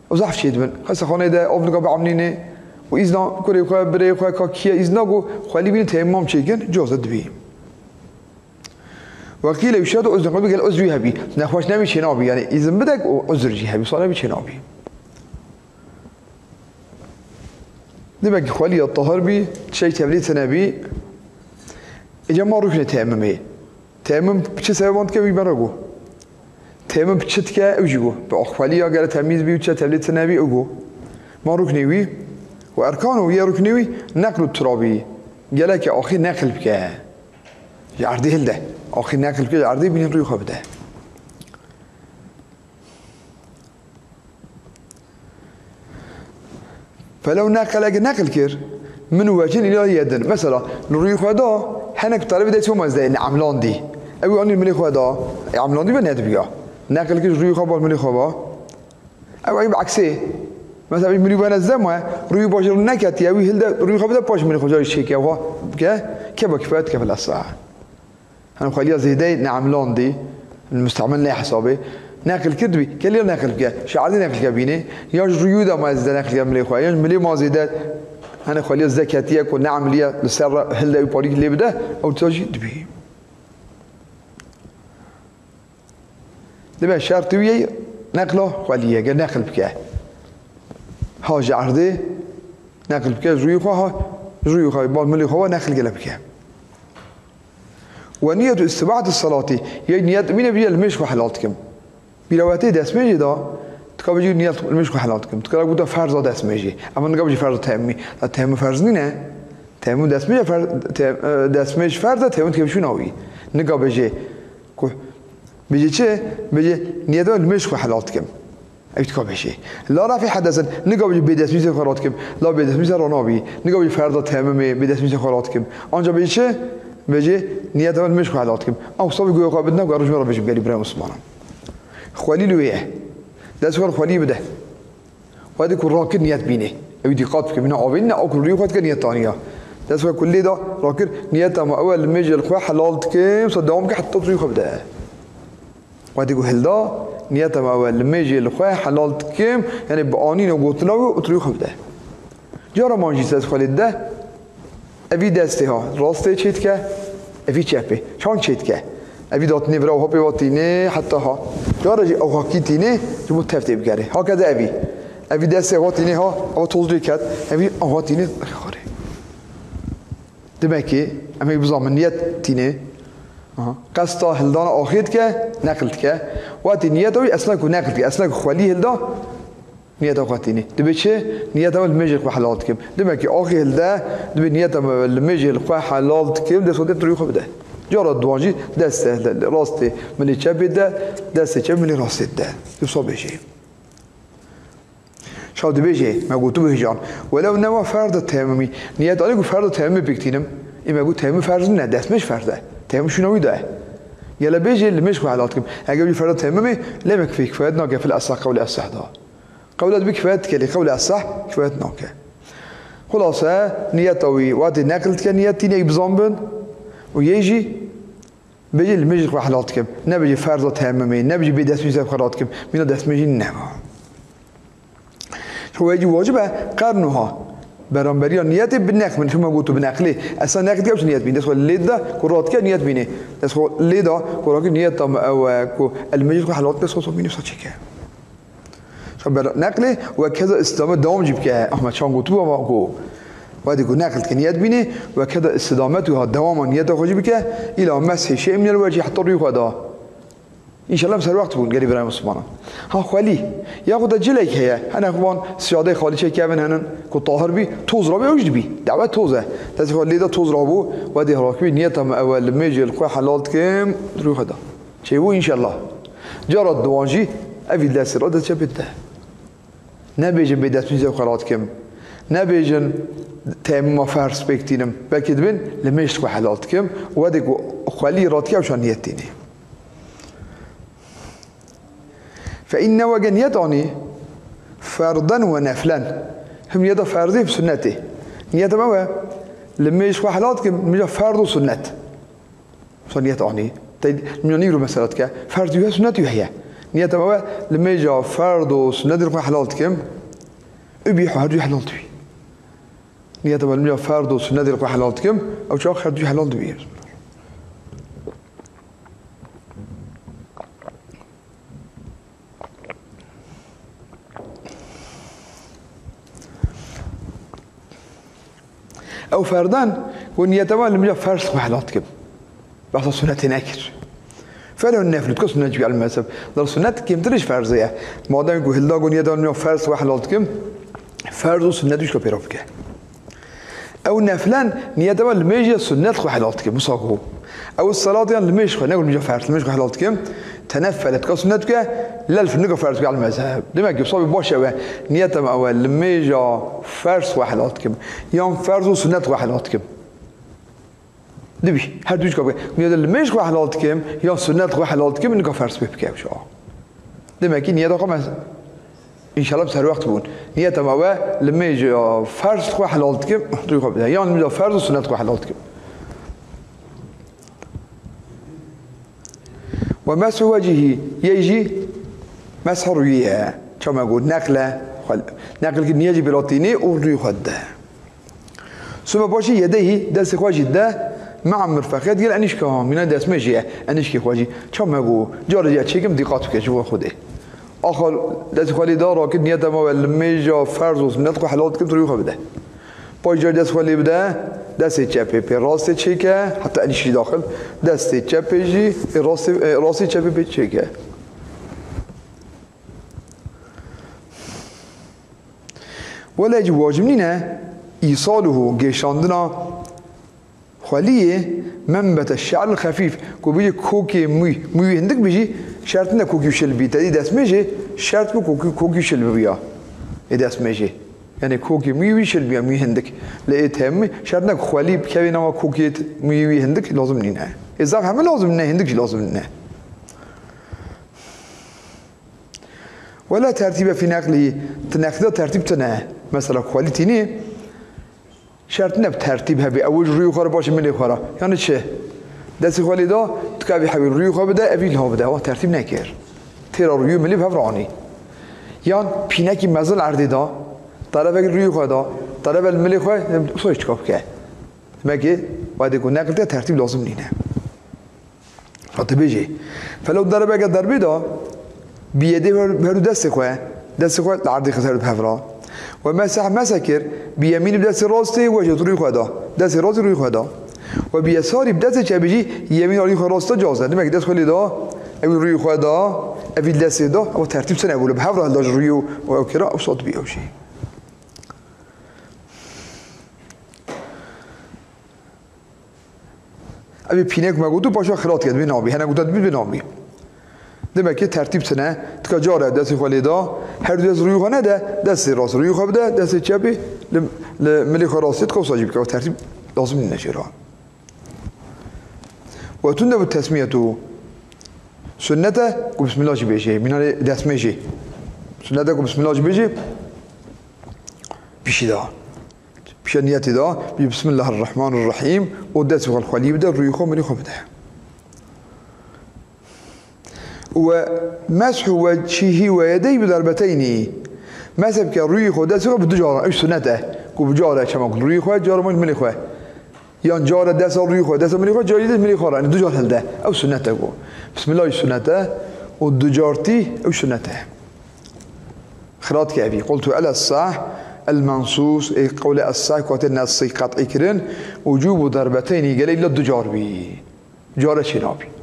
او ضعف شید من خاص خانه ده او نگاه بعملینه و اذن کری خو بره خو کی اذن گو خالی بین تمام چیکن جوز دبی وقيل يشهد عذر قلبي قال عذر يهبي نخواش نبي شنابي يعني إذا بدك عذر يهبي صار نبي شنابي نبقى خالي الطهر بي شيء تبليد سنبي إجا ما ركن تأممه تأمم بچه سببان كبي برقو تأمم بچت كا أوجو بأخوالي قال تمييز بي وچه تبليد سنبي أوجو ما ركنيوي وأركانه يا ركنيوي نقل الترابي قال لك أخي نقل بك يعرضي هل ده آخر نقل که عرضی بینید روی خواب ده فلو نقل اگه نقل کرد من وجهن الى يدن مثلا روی خدا هنك طالب ده چه مزده عملان دی او آنی ملی خدا عملان دی بنید بیا نقل که روی خواب ملی خوابا او ای عکسی مثلا ملی بنزدم روی باشه رو نکتی اوی هل ده روی خواب ده پاش ملی خدا شیکه و که با کفایت کفل الصحه أنا خليها زي ده نعملان دي المستعمل لا حسابه نقل كدبي كلي نقل كه شعري نقل كبينه يا جريودا ما زد نقل كملي خويا يا ملي ما زيدت انا خلي الزكاتيه كنا عمليه لسر هلا يبارك لي بده او تجي دبي دبي شرط ويا نقله خليه قال نقل بك حاجه عرضي نقل بك جريو خا بعض ملي خو نقل قلبك ونية استباعة الصلاة هي نية مين بيجي المشي وحلاتكم بلواتي دست میجی دا تکا بجی نیت المشي وحلاتكم تکا بودا فرض دست میجی اما نگاه بجی فرض تهمی تهم فرض نینه تهم دست میجی فرض دست میجی فرض تهم که بشون آوی نگاه بجی چه بجی نیت المشي وحلاتكم ای تکا بجی لا رفی حدثن نگاه بجی بدست میجی خالاتكم لا بدست میجی راناوی نگاه بجی فرض تهم بدست میجی خالاتكم آنجا بجی چه بجي نيات اول مش خالاتكم او صوب يقول قابلنا وقالوا جمره بجي قال ابراهيم عثمان خوالي له ايه ده سؤال خوالي بده وهذا كل راكد نيات بينه يدي قاطك من عوبنا او كل يوم كان نيات ثانيه ده سؤال كل ده راكد نيات ما اول مجي الخوا حلالتكم صدقهم حتى تريخ بده وهذا يقول هل نيات ما اول مجي الخوا حلالتكم يعني بقانين وقلتنا وتريخ بده جرى ما نجي سؤال ده اوی دسته ها راسته چیت که اوی چپه چان چیت که اوی دات نبرا و ها پیواتینه حتی ها جارجی او ها کی تینه جمو تفته بگره ها کده اوی دسته ها تینه ها او توزری کد اوی ها تینه خاره دمکی اما بزامنیت تینه قصدا هلدان آخید که نقلت که وقتی نیت اوی اصلا کو نقلت که اصلا کو خوالی هلدا نیت آخاتینی دبی چه نیت اول مجی خو حلالت کم دبی که آخی هلده دبی نیت اول مجی خو حلالت کم دست ودی تریخ بده جارا دوانجی دست راست ملی چه بده دست چه ملی راست ده دو بجی شاید بجی مگوتو بهجان ولو نوا فرد تمامی نیت آلی کو فرد تمامی بکتینم این مگو تمامی فرض نه دست مش فرده تمامی شنوی ده یلا بجی لمش خو حلالت کم اگر بی فرد تمامی لمک فیک فاید ناگه فل اصح قول اصح ده قولت بكفايت كلي قول الصح كفايت نوكه خلاصه نيتوي وادي نقلت كنيتي بزامبن ويجي بيجي المجلس وحلاتكم نبيجي فرض تهممي نبيجي بدست ميزه خراتكم من دست ميجي نما هو يجي واجبه قرنها برانبريا نيتي بالنقل من شو ما قلت بنقلي اصلا نقد كيف نيت بين دخل ليدا كرات كان نيت بيني دخل ليدا كرات نيت او المجلس وحلاتكم صوصو بيني صاچيكه نقله وكذا استدامه دوام جيب که احمد شان گفتو و ما گو بعد يقول نقل كنيات بيني وكذا استدامته دوام نيته خوجي بك الى مسح شيء من الوجه حتى الريح هذا ان شاء الله مسر وقت بون قال ابراهيم عثمان ها خالي ياخذ جليك هي انا اخوان سياده خالي شي كابن هنن كو طاهر بي توز ربي وجد بي دعوه توزه تزخل لي ده توز ربو ودي راكبي نيته اول ميجي الخو حلالت كم روح هذا شيء ان شاء الله جرى الدوانجي افي لاسر هذا شبته نبيجن بدست میزه خالات کم نبيجن تیم ما فرض بکتینم بکید بین لمشت کو حلالت کم و دیگو خالی رات که وشان نیتینی فإن وجن يدعني فرضا ونفلا هم يدا فرضي في سنته نيته ما هو لمشت کو حلالت کم میجا فرض و سنت سنت آنی تید میانی رو مسئلات که فرض و سنت هي نيته ما لما يجا فرض وسنة الخوا حلالت كم ابيح هادو حلالت بي نيته ما لما يجا فرض وسنة الخوا حلالت كم او شو هادو حلالت بي او فردان ونيته ما لما يجا فرض الخوا حلالت كم بحث سنة ناكر فلو النفل تكون سنة على المذهب دار سنة كم تريش فرضية ما دام يقول هلا قول يدان ميا فرض وحلالت كم فرض وسنة دوش كبيرافكه أو نفلان نيته ما الميجي سنة وحلالت كم مصاقه أو الصلاة يعني الميش خو نقول ميجا فرض الميش حلالت كم تنفلت كسنة لا الفنقة فرض على المذهب دمك يصاب باشا نيته ما أول الميجا فرض وحلالت كم يوم فرض وسنة وحلالت كم دبي هر دوش كابه نيادة المش خو حلالت كم يا سنت خو حلالت كم نگاه فرض بكه شو دمكي نيادة قام ان شاء الله بسر وقت بون نيادة ما هو المش فرض خو حلالت كم دوش كابه يا نيادة فرض وسنت خو حلالت كم ومسح وجهه يجي مسح رویه چما گو نقل که نیجی براتینه و روی خود ده ثم باشي يديه دست خواجي ده مع مرفقات قال انيش كهم من دست ماشي انيش كي خواجي چما گو جارجا چيكم دقات بك شو خوده آخر دست خالی دار راکد نیت ما ولی میجا فرض و سنت کو حلات کم روی خوابه ده پای جای دست خالی بده دست چپه پی راست چیکه حتی انیشی داخل دست چپه جی راست چپه پی چیکه ولی اجی واجب نینه ایصاله گشاندنا خالیه منبت الشعر الخفيف کو بيجي كوكي موي هندك بيجي شرط نه کوکی شل بی تدی دست میشه شرط بو کوکی شل بیا دست میشه یعنی کوکی موی شل بیا موی هندک لقيت هم شرط نه خالی بکوی نما کوکی موی هندک لازم نینه اذا همه لازم نه هندک لازم نه ولا ترتيب في نقله تنقله ترتيب تنه مثلا خالی تینی شرط نه ترتیب هبی اول روی خور باشه ملی خورا یعنی چه دست خالی دا تکابی حبیل روی خواب بده اویل ها بده و ترتیب نکر تیرا روی ملی بفرانی یان پینکی مزل عردی دا طرف اگر روی خواه دا طرف الملی خواه اصلا اشتکاب که مگه باید اکن نقل ترتیب لازم نینه حتی بیجی فلو درب اگر دربی دا بیده برو دست خواه عردی خسر بفران و مسکر بیمین بدست راسته وجهت روی خواه دا دست راست روی خواه دا و بیساری بدست چپیجی یمین روی خواه راسته جازه نمیگه دست خالی دا اوی روی خواه دا اوی دست دا اما ترتیب سنه بوله به هفره داج روی و اوکرا او صاد بیوشی اوی پینک مگودو پاشا خلات کرد بی نابی هنه گودت بی نابی demek ki tertip sene tıkacara desti halida her dest ruyu ne de desti ras ruyu khabda desti çabi le meli kharasit ko sajib ka tertip lazım neşira ve tunda bu tesmiyetu sünnete ku bismillah jibeji minare desmeji sünnete ku bismillah jibeji bişida bişa niyeti da bismillahirrahmanirrahim o desti halida ruyu meli khabda ومسح وجهه ويديه بضربتين مسح كروي خدا سو بدجاره ايش سنته كو بجاره كما روي خدا جاره من ملي خدا يان جاره دس روي خدا دس ملي خدا جاري ملي خدا يعني دجاره هلده او سنته كو بسم الله سنته ودجارتي او سنته خراط كابي قلت على الصح المنصوص اي قول الصح كوت النص قطعي كرن وجوب ضربتين قال الا الدجار بي جاره شنابي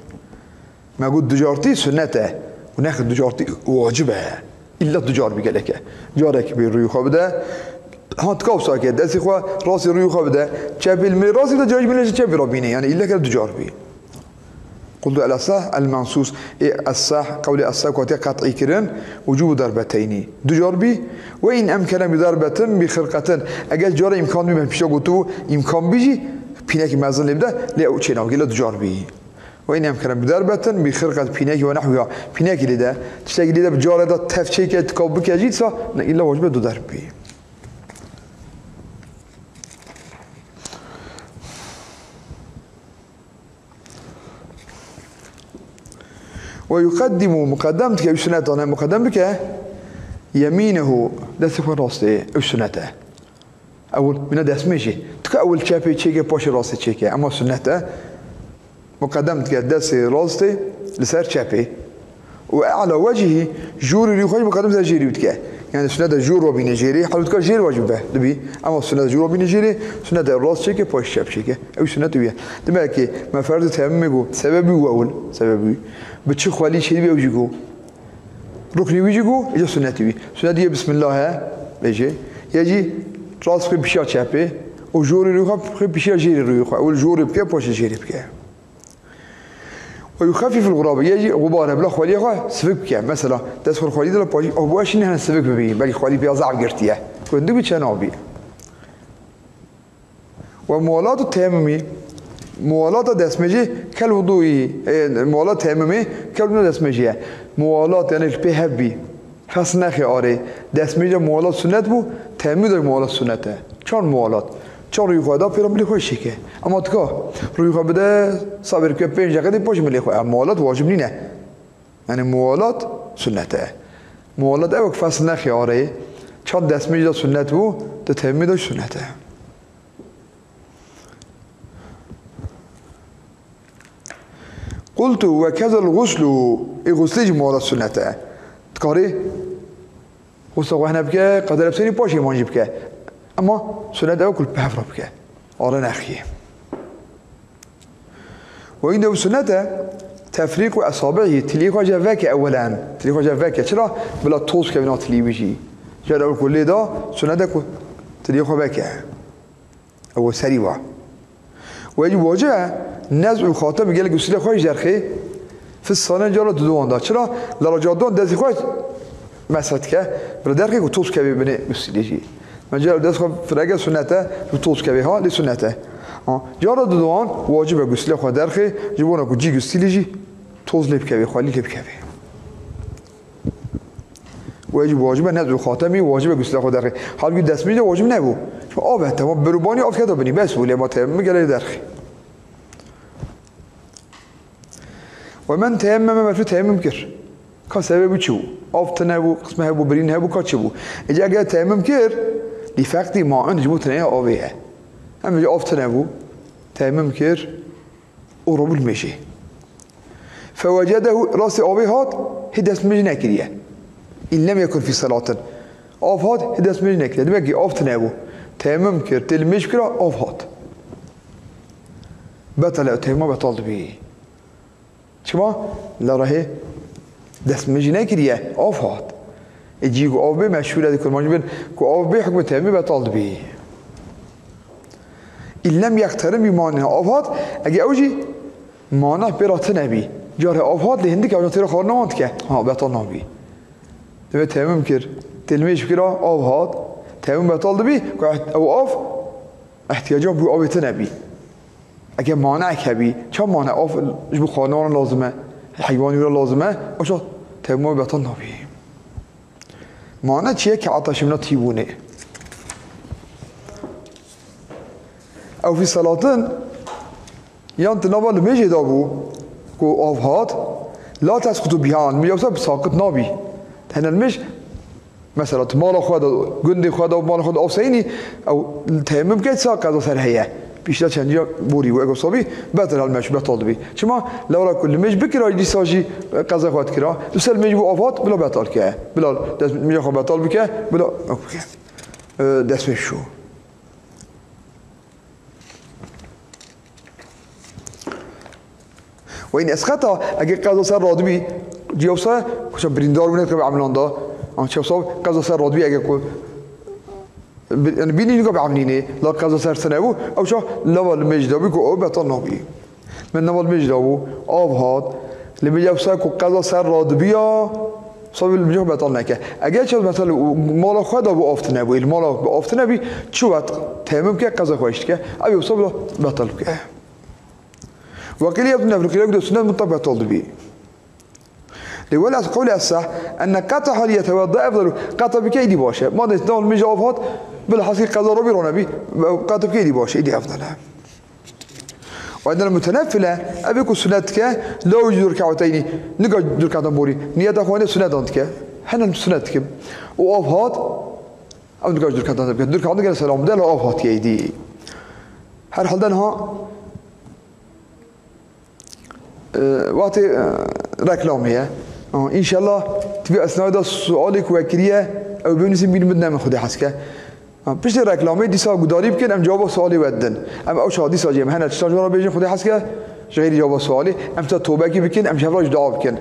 ما قلت دجارتي سنته وناخذ دجارتي واجبه الا الدجار بقالك جارك بيروي خبده هات كوب ساكت دسي خو راسي روي خبده شابل من راسي ده جاي من شابل ربيني يعني الا كده دجار بي قلت على الصح المنصوص الصح قولي الصح قطعي كرن وجوب ضربتين دجار بي وان امكن بضربه بخرقه اجل جار امكان بي مش قلت امكان بيجي بينك مازن يبدا لا اوتشينا قال دجار بي وإن يمكن بضربة بخرقة بيناك ونحوها بيناك لده تشتاق لده بجارة ده تفشيك تكوبك يجيد صح إلا واجبه دو ضربي ويقدم مقدمتك أو سنته أنا مقدم بك يمينه ده سفر راسته أو سنته أول من ده اسمه تك أول شابي تشيكي باش راسته تشيكي أما سنته مقدمت دست راسته لسر چپه و اعلى وجهه جور ريخوش مقدمت جيري بتكه يعني سنة جور و بين جيري حلوت كا جير واجبه دبي اما سنة جور و بين جيري سنة راست چكه پاش چپ چكه او سنة ويا demek ki ما فرض تممگو سببي و اول سببي بچه خالي چي بيوجيگو ركني ويجيگو اجا سنة وي سنة دي بسم الله بيجي يجي راست بيشا چپه و جور ريخو بيشا جيري ريخو اول جور بكه پاش جيري بكه ويخفف الغرابة يجي غبارة بلا خاليها سفك يعني مثلا تدخل خالي ده لباجي أو بواش إنها سفك ببين بل خالي بيضع قرتيه كنت بيتش نابي وموالات التيممي موالات دسمجي كالوضوئي موالات تيممي كالوضوء دسمجي موالات يعني البهبي خاص نخي آره دسمجي موالات سنت بو تيممي ده موالات سنته چون موالات چون روی خدا پیرام ملی خوش که اما تکا روی خدا بده صبر که پنج دقیقه پاش ملی خدا موالات واجب نینه یعنی موالات سنته مولد اوک فصل نخیاره چند دستمیج دا سنت بو دا تیمی دا سنته قلت وكذا الغسل غسل مولد سنته تقاري غسل وحنا بكا قدر بسني باشي مانجي بكا اما سنت اوكل بحفره بكا آره نخیه وإنه سنته تفريق أصابعه تليق جفاك أولا تليق جفاك شرا بلا توص كبنا تلي بيجي جاء أول كل ده سنتك تليق جفاك أو سريع ويجب وجه نزع الخاتم قال لك وسيلة خارج درخي في الصلاة جرى دوان ده شرا لرجع دوان ده خارج مسألتك بلا درخي وتوص كبي بني وسيلة جي من جاء ده في رجع سنته وتوص كبي ها لسنته جارا دوان واجب گسیل خود درخه جبونا کو جی گسیلی جی توز لب کوي خالی لب کوي واجب نزع خاتمی واجب گسیل خود درخه حال کی دست میده واجب نبو چون آب تمام بروبانی آب کدا بنی بس ولی ما تمام گله درخه و من تمام ما تمام کر کا سبب چو آب تنبو قسمه بو برین هبو کا چبو اگه تمام کر دی فقطی ما ان جبو تنه آبیه هم جا آفتن ابو تیمم کر او رو بول میشه فوجده راس آبی هات هدست میشه نکریه این لم یکن فی صلاة آب هات هدست میشه نکریه دمگی آفتن ابو تیمم کر تلمیش کرا آب هات بطل تیمم بطل بی چما لراه دست میشه نکریه آب هات اجی کو آب بی مشهوره دیکن ماجی بین کو آب بی حکم تیمم بطل بی این لم یکترم بیمانه آفات اگه اوجی مانه برات نبی جاره آفات لهندی که اوجا تیرا خور نماند که ها بطال نبی دوی تیمم کر تلمیش بکرا آفات تیمم بطال دبی او آف احتیاجا بو آبیت نبی اگه مانع کبی چه مانع آف جبو خانوان لازمه حیوانی را لازمه اوشا تیمم بطال نبی مانع چیه که عطاش منا تیبونه او في صلاتين يانت نوال ميجي دابو كو آفهات لا تسقط بيان ميوسا بساقط نابي هنا المش مثلا مال خود جندي خود او مال خود آفسيني او تيمم كي تساقط سر هي بيشتا چنجا بوري و اگوسابي بطل المش بطل بي چما لولا كل مش بكرا دي ساجي قضا خود كرا دوسل ميجي بو آفهات بلا بطل كه بلا دست ميجي خود بطل بكه بلا اوكي دست شو و این اسقطا اگه قضا سر رادبی جیوسا کجا بریندار بونه که بعملان دا آن چوسا قضا سر رادبی اگه کو یعنی بینی که بعملینه لا قضا سر سنبو او شو لوال مجدابی کو بطل نبی من نوال مجدابو آب هات لمیجوسا کو قضا سر رادبیا صاب المجه بطل نکه اگه چه مثلا مال خود ابو آفت نبو المال ابو آفت نبی چو وقت تمام که قضا خوشت که ابي صاب بطل که وقيل يبنى في القيام ده سنة مطبقة طالبي لولا قول الصح أن قطع هل يتوضأ أفضل قطع بكيدي باشا ما نتناول مجاوبات بالحصيل قضاء ربي رونبي قطع بكيدي باشا إيدي أفضل وأن المتنفلة أبيكو سنتك لا يوجد ركعتين نقعد ركعتين بوري نية أخواني سنة أنتك حنا سنتك وأفهات أو نقعد ركعتين بكي ركعتين قال سلام ده لا أفهات كيدي هر حال دنها وقت ركلامية إن شاء الله تبي أثناء سؤالك وكريه أو بنسيب بين بدنا من خدي حسكة بيش ركلامية دي ساق داري بكن أم جواب سؤالي ودن أم أو شادي ساجي أم هنا تشتغل جرا بيجي خدي حسكة غير جواب سؤالي أم تتوبة كي بكن أم شفراج دعاء بكن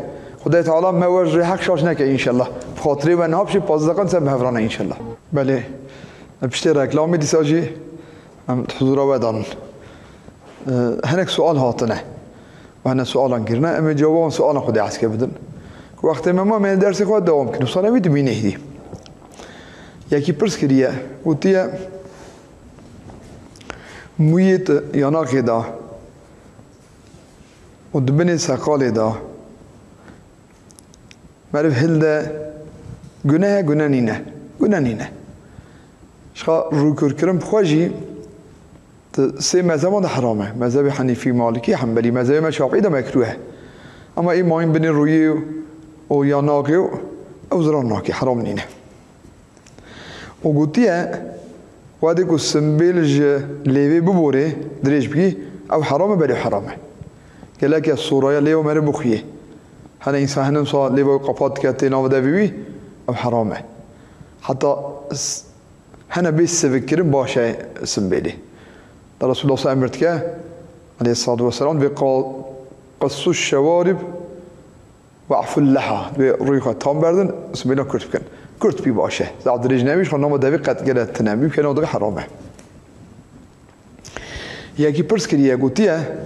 خدای تعالی ما وجه حق شاش نکه ان شاء الله بخاطر و نهاب شي 15 دقیقه سم بهفرانه ان شاء الله بله بيشتي ركلامي دي ساجي ام حضور ودان هناك سؤال هاتنه وأنا سؤالا قرنا أما جوابا سؤالا خدي عسكر بدن وقت ما من درس خود دوام كنو صار بيد مين هدي ياكي برس كريا وتيا ميت يانا كدا ودبني ساقال دا معرف هلدا جنانينه شخا روكر كرم بخواجي سي مذهب حرامه مذهب حنيفي مالكي حنبلي مذهب شافعي ده مكروه اما اي ماين بين الروي او ياناقي او زران ناكي حرام نينه وقلتيها وادي كو سمبيلج ليبي ببوري دريج بي او حرامه بلي حرامه قال لك الصوره ليو مر بخيه هذا انسان هنم صار ليبو قفات كاتينا ودا بي او حرامه حتى هنا بس فكرين باشا سمبيلي رسول الله صلى الله عليه وسلم عليه الصلاه والسلام بقال قصوا الشوارب وعفوا اللحى برويخه تام بردن سمبيلا كرت بكن كرت بي باشه زاد دريج نميش خنم دبي قد قالت تنامي كانوا دغ حرامه ياكي برسكري يقولتيه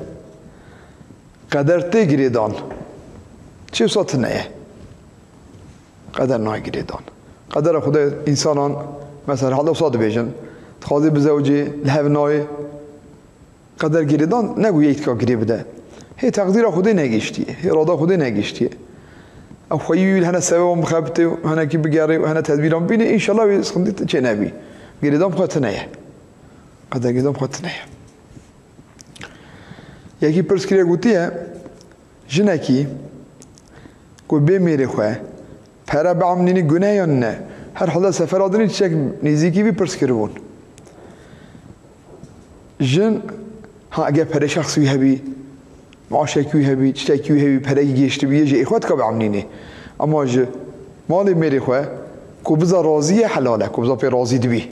قدر تجريدان چه صوتنيه قدر نايجريدان قدر خدا انسانان مثلا حالا صاد بيجن تخاذي بزوجي لهب ناي قدر جريدان نگو یک کا گری بده هي تقدير خدا نگشتي هي اراده خدا نگشتي او خويل هنا سبب مخبته هنا كي بقاري وهنا تدبيرهم بيني ان شاء الله يسخندت جنبي جريدان خدتنيه قدر جريدان خدتنيه یکی پرسکری گوییه جنکی کو بیمیره خواه پرا بعمنینی گناه یا نه هر حالا سفر آدنی چک نزدیکی بی پرسکری بون جن ها اگه پرا شخصی هبی معاشقی هبی چتکی هبی پرا گیشت بیه جه اخوات که بعمنینی اما جه مالی میره خواه کو بزا راضیه حلاله کو بزا پی راضی دبی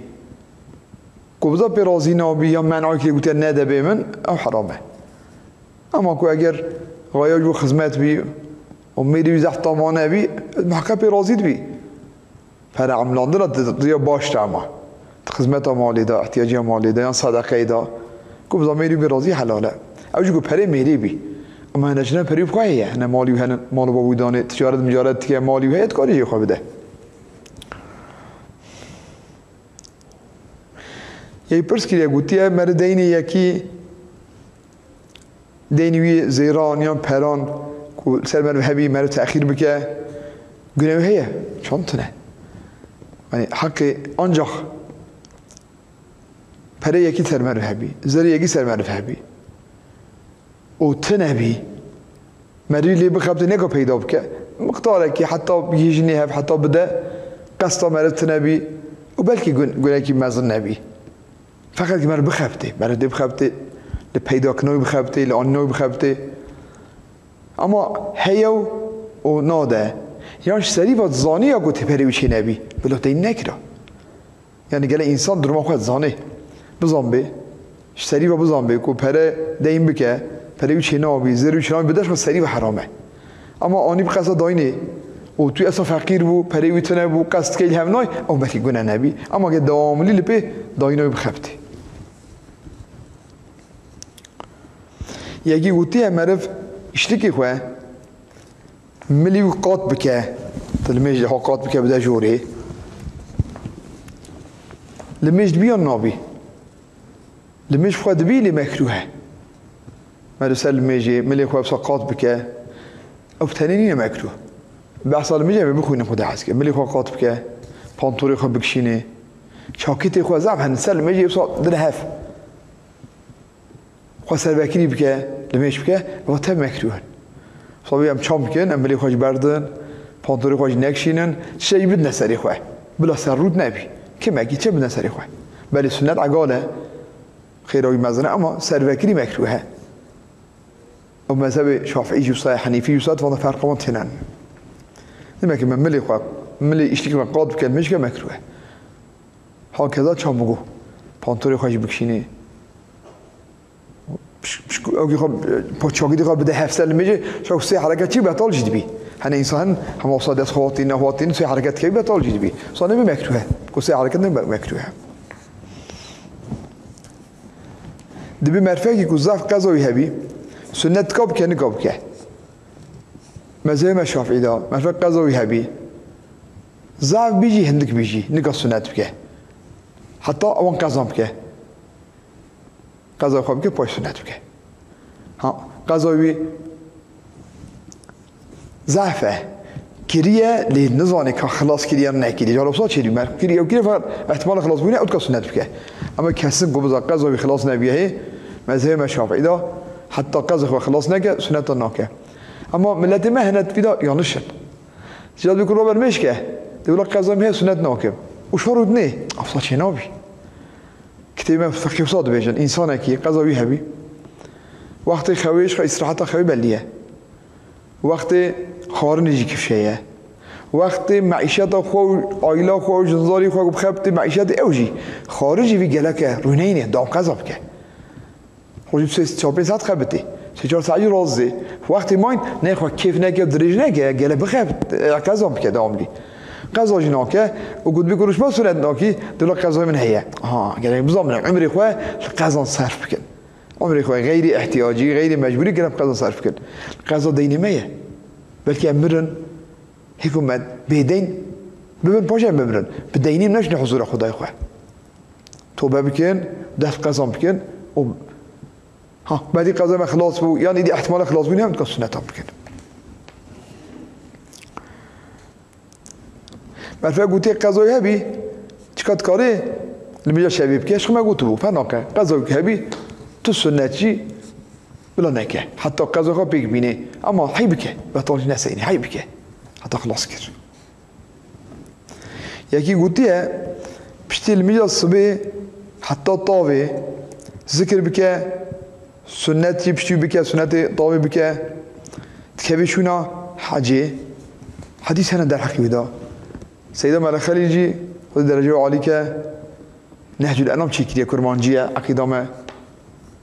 کو بزا پی راضی نابی یا منعی که گوییه نده بیمن او حرامه اما کو اگر غایه جو خدمت بی و میری بی زحت طمانه بی محقق راضید بی پر عملان دلت دیا باش اما خدمت مالی دا احتیاجی مالی دا یا صدقه دا کو بزا میری بی راضی حلاله او جو پره میری بی اما هنچنه پری بخواهیه هنه مالی و هنه مال بابوی دانه تجارت مجارت که مالی و هیت کاری جی خواه بده یه پرس که گوتیه مردینی یکی دینوی زیران یا پران کو سر مرو هبی مرو تأخیر بکه گناه هیه چون تنه یعنی حق آنجا پره یکی سر مرو هبی زری یکی سر مرو هبی او تنه بی مری لی بخبت نگاه پیدا بکه مقداره که حتی بیجنی هب حتی بده قصد مرو تنه بی و بلکه گناه کی مزن نبی فقط که مرو بخبته مرو دی بخبته لپیدا کنوی بخبته لآنوی بخبته اما هیو و ناده یعنیش سری وقت زانی یا گوتی پریوی چی نبی بلوته این نکره یعنی گله انسان درما خواهد زانه بزان بی سری و بزان بی که پره دین بکه پریوی چی نبی زیروی چی نبی بدش و سری و حرامه اما آنی بقصد داینه و توی اصلا فقیر بو پریوی تنه بو قصد که هم نای او بکی گناه نبی اما که دواملی لپی داینوی بخبته یکی گوتی معرف اشتکی خواه ملی قات بکه تلمیج ها قات بکه بده جوری لمیج بیان نابی لمیج خواه دبی لی مکروه معرف سر لمیجی ملی خواه بسا قات بکه او تنینی مکروه بحثا لمیجی بخوینه خود حس که ملی خواه قات بکه پانتوری خواه بکشینه چاکیتی خواه زعب هن سر لمیجی بسا در هف خواه سر بکری بکه لمیش بکه و تب مکروهن صابی هم چام بکن املی خوش بردن پانتوری خوش نکشینن چه بد نسری خواه بلا سر رود نبی که مگی چه بد نسری خواه بلی سنت عقاله خیراوی مزنه اما سر بکری مکروهه و مذهب شافعی جوسای حنیفی جوسات وانا فرق ما تنن نمیگه من ملی خواه ملی اشتی که من قاد بکن میشه مکروهه ها کذا چام بگو پانتوری خوش بکشینه اوکی خب پاچاگی خب بده هفت سال میشه شو سه حرکت چی بطال جدی بی هن انسان هم اصلا از خواتین خواتین سه حرکت کی بطال جدی بی صانع مکروه کو سه حرکت نه مکروه دبی مرفقی کو ضعف قضایی هبی سنت کاب کنه کاب که مذهب شافعی دا مرفق قضایی هبی ضعف بیجی هندک بیجی نگاه سنت بکه حتی اون قضام که قضا خواب که پاش سنت بکه ها قضاوی ضعفه کریه لی نزانه که خلاص کریه نکریه جالب سا چیلی مر کریه و کریه فقط احتمال خلاص بینه اوت که سنت بکه اما کسی گفت قضاوی خلاص نبیه مذهب شافعی دا حتی قضا خلاص نکه سنت نکه اما ملت ما هنت بیدا یانشن جاد بيكون روبر مشكه يقول لك قزم هي سنة ناكم وشارود نه أفضل شيء نبي كتير فقه صاد بيجن إنسان كي قزوي هبي وقت خويش خا استراحة خوي بليه وقت خارن يجي كيف شيء وقت معيشة خو عائلة خو جنزاري خو بخبت معيشة أوجي خارجي في جلك رونينه دام قزبك خو جبت شابين ساعات خبتي سجار سعی رازه وقتی ماین نخواه کیف نکه دریج نکه گله بخبت قزام که داملی قزا جناکه و گود بگروش با صورت ناکی دلو قزای من هیه گله بزام منم عمری خواه قزان صرف بکن عمری خواه غیر احتیاجی غیر مجبوری گرم قزان صرف بکن قزا دینی میه بلکه امرن حکومت بیدین ببین پاشم ببرن بدینیم نشنه حضور خدای خواه توبه بکن دست قزام بکن و بعدی قضا ما خلاص بو يعني دي احتمال خلاص بو نعم تكون سنة ممكن بعد قلت قضا هبي چقدر کاره لمیجا شبیه که شما گوتو بو فناکه قضا هبي تو سنتي بلا نکه حتی قضا ها بیگ بینه اما حی بکه بطالی نسینی حی بکه حتی خلاص کر یکی گوتیه پشتی لمیجا صبح حتی طاوه ذکر بکه سنت يبشتي بك سنت طاوي بك تكبي شونا حاجة حديث هنا در حقي ودا سيدة مالا خليجي خذ درجة عليك نهج الأنام شي كده كرمانجية عقيدة ما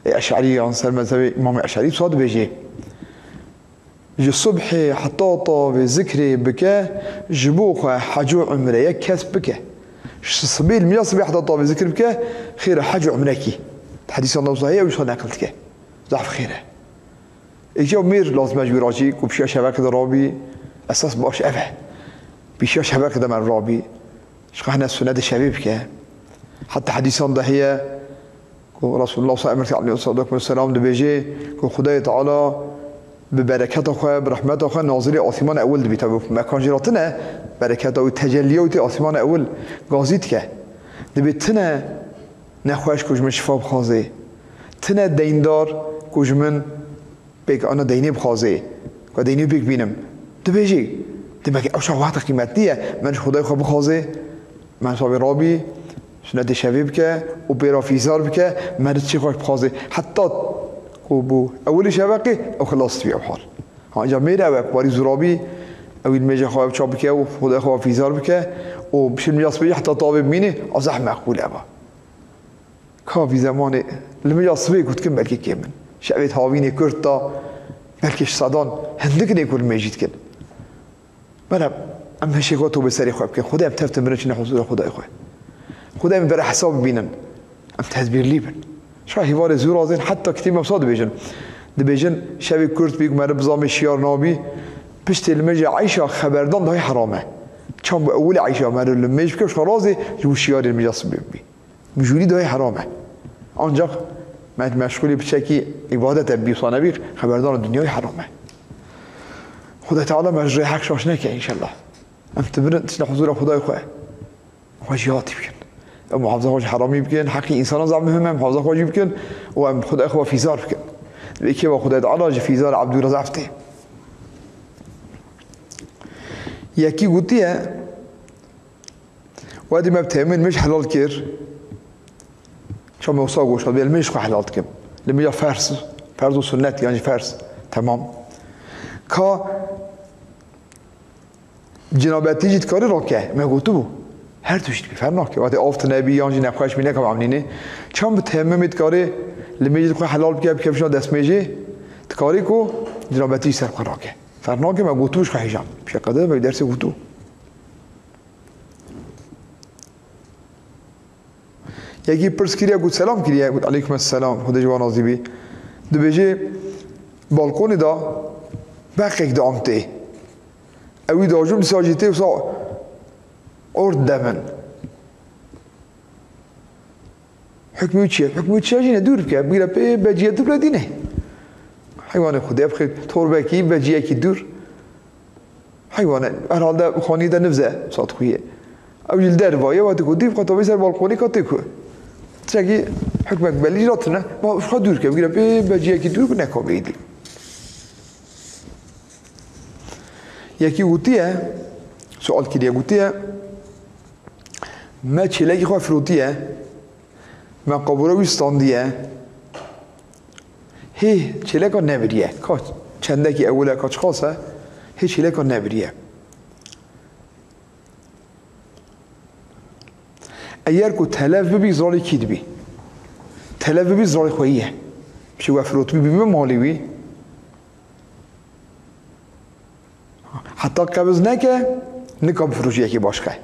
أشعري عنصر مذهبي إمام أشعري صاد بيجي جي الصبح حتى طاوي ذكري بك جبوخ حجو عمري كسب بك الصبيل ميا صبي حتى طاوي ذكر بك خير حجو عمركي حديث الله صحيح وش هذا نقلتك ضعف خيره إجا مير لازم أجبراجي كوبشيا شبكة رابي أساس باش أفه بيشيا شبكة من رابي شقحنا السنة الشباب كه حتى حديثان ده هي رسول الله صلى الله عليه وسلم ده بيجي كو خداي تعالى ببركاته خو برحمته خو ناظري آسمان أول ده بيتابع مكان جراتنا بركاته وتجليات آسمان أول غازيت كه ده بيتنا نخواش كوج من شفاب خازه تنا دیندار کوج من بیک آن دینی بخازه و دینی بیک بینم تو بیجی تو مگه اوش وقت قیمتیه من خدای خواب بخازه من صاحب رابی سنت شبیب که و بیرا فیزار بکه من چی خواب بخازه حتی کو بو اولی شبکه او خلاص بیا حال ها اینجا میره و باری زرابی اویل میجه خواب چاپ بکه و خدای خواب فیزار بکه و بشین میاس بی حتی طابب مینه ازح مقبول ابا كافي زمان لما يصبي كنت كم بلكي كمن شعبت هاويني كرتا بلكيش صدان هندك نيكول ميجيد كن بنا ام هشي قاتو بسري خواب كن خدايم تفت منش نحضور خداي خواه خدايم برا حساب بينن ام تهزبير ليبن شو هيوار زورازين حتى كتير مبصاد بيجن دبيجن شعبي كرت بيك مرب بزامي شيار نابي بشتي المجا عيشة خبردان ده حرامه كان بأول عيشة مرب لميج بكش خرازي جو شيار المجا صبي بي مجوری دای حرامه آنجا مشغولی بچکی عبادت بیوسانه بیر خبردار دنیای حرامه خدا تعالی مجرای حق شاش نکه انشالله ام تبرن تشنا حضور خدای خواه واجیاتی بکن محافظه خواج حرامی بکن حقی انسان زعم مهمه محافظه خواجی بکن و ام خدای خواه فیزار بکن بیکی با خدای تعالی فیزار عبدالرزاق ته یکی گوتیه وادي ما بتعمل مش حلال كير شو ما وصاقوا شو بيل مش حلال كم لما يجي فرض وسنة يعني فرض تمام كا جنابتي جت كاري راكه ما قلتوا هر توش بفرناك وقتی آفت نبی یانجی نخواهش مینه که عملینه چون به تهمه کاری لمیجی که حلال بکه بکشون دست میجی تکاری کو جنابتی سر قراکه فرناکه ما گوتوش خواهیجم بشه قدر به درس گوتو یکی پرس کریه گوت سلام کریه گوت علیکم السلام خود جوان آزیبی دو بیجی بالکونی دا بقیق دا امته اوی دا جمع ساجیته و سا ارد دمن حکمی چیه؟ حکمی چیه جینه دور بکه بگیره به بجیه دور دینه حیوان خوده بخیر طور بکی بجیه کی دور حیوانه هرحال ده خانی ده نفزه ساعت خویه او جل در وایه وقتی که دیب خطابی سر بالکونی کتی که تشکی حکمک بلی راتنه ما خود دور که بگیره به بجیه کی دور نکا بیدی یکی گوتیه سؤال كده قلتيها ما تشيلك خو فروتيها ما قبروي استانديها هي تشيلك النبريه كات چندك اوله کاش خاصه هیچ چیله کن نبریه اگر کو تلف ببی زرالی کید بی تلف ببی زرالی خوییه بشی وفروت بی مالی بی حتی قبض نکه نکا بفروشی یکی باشکه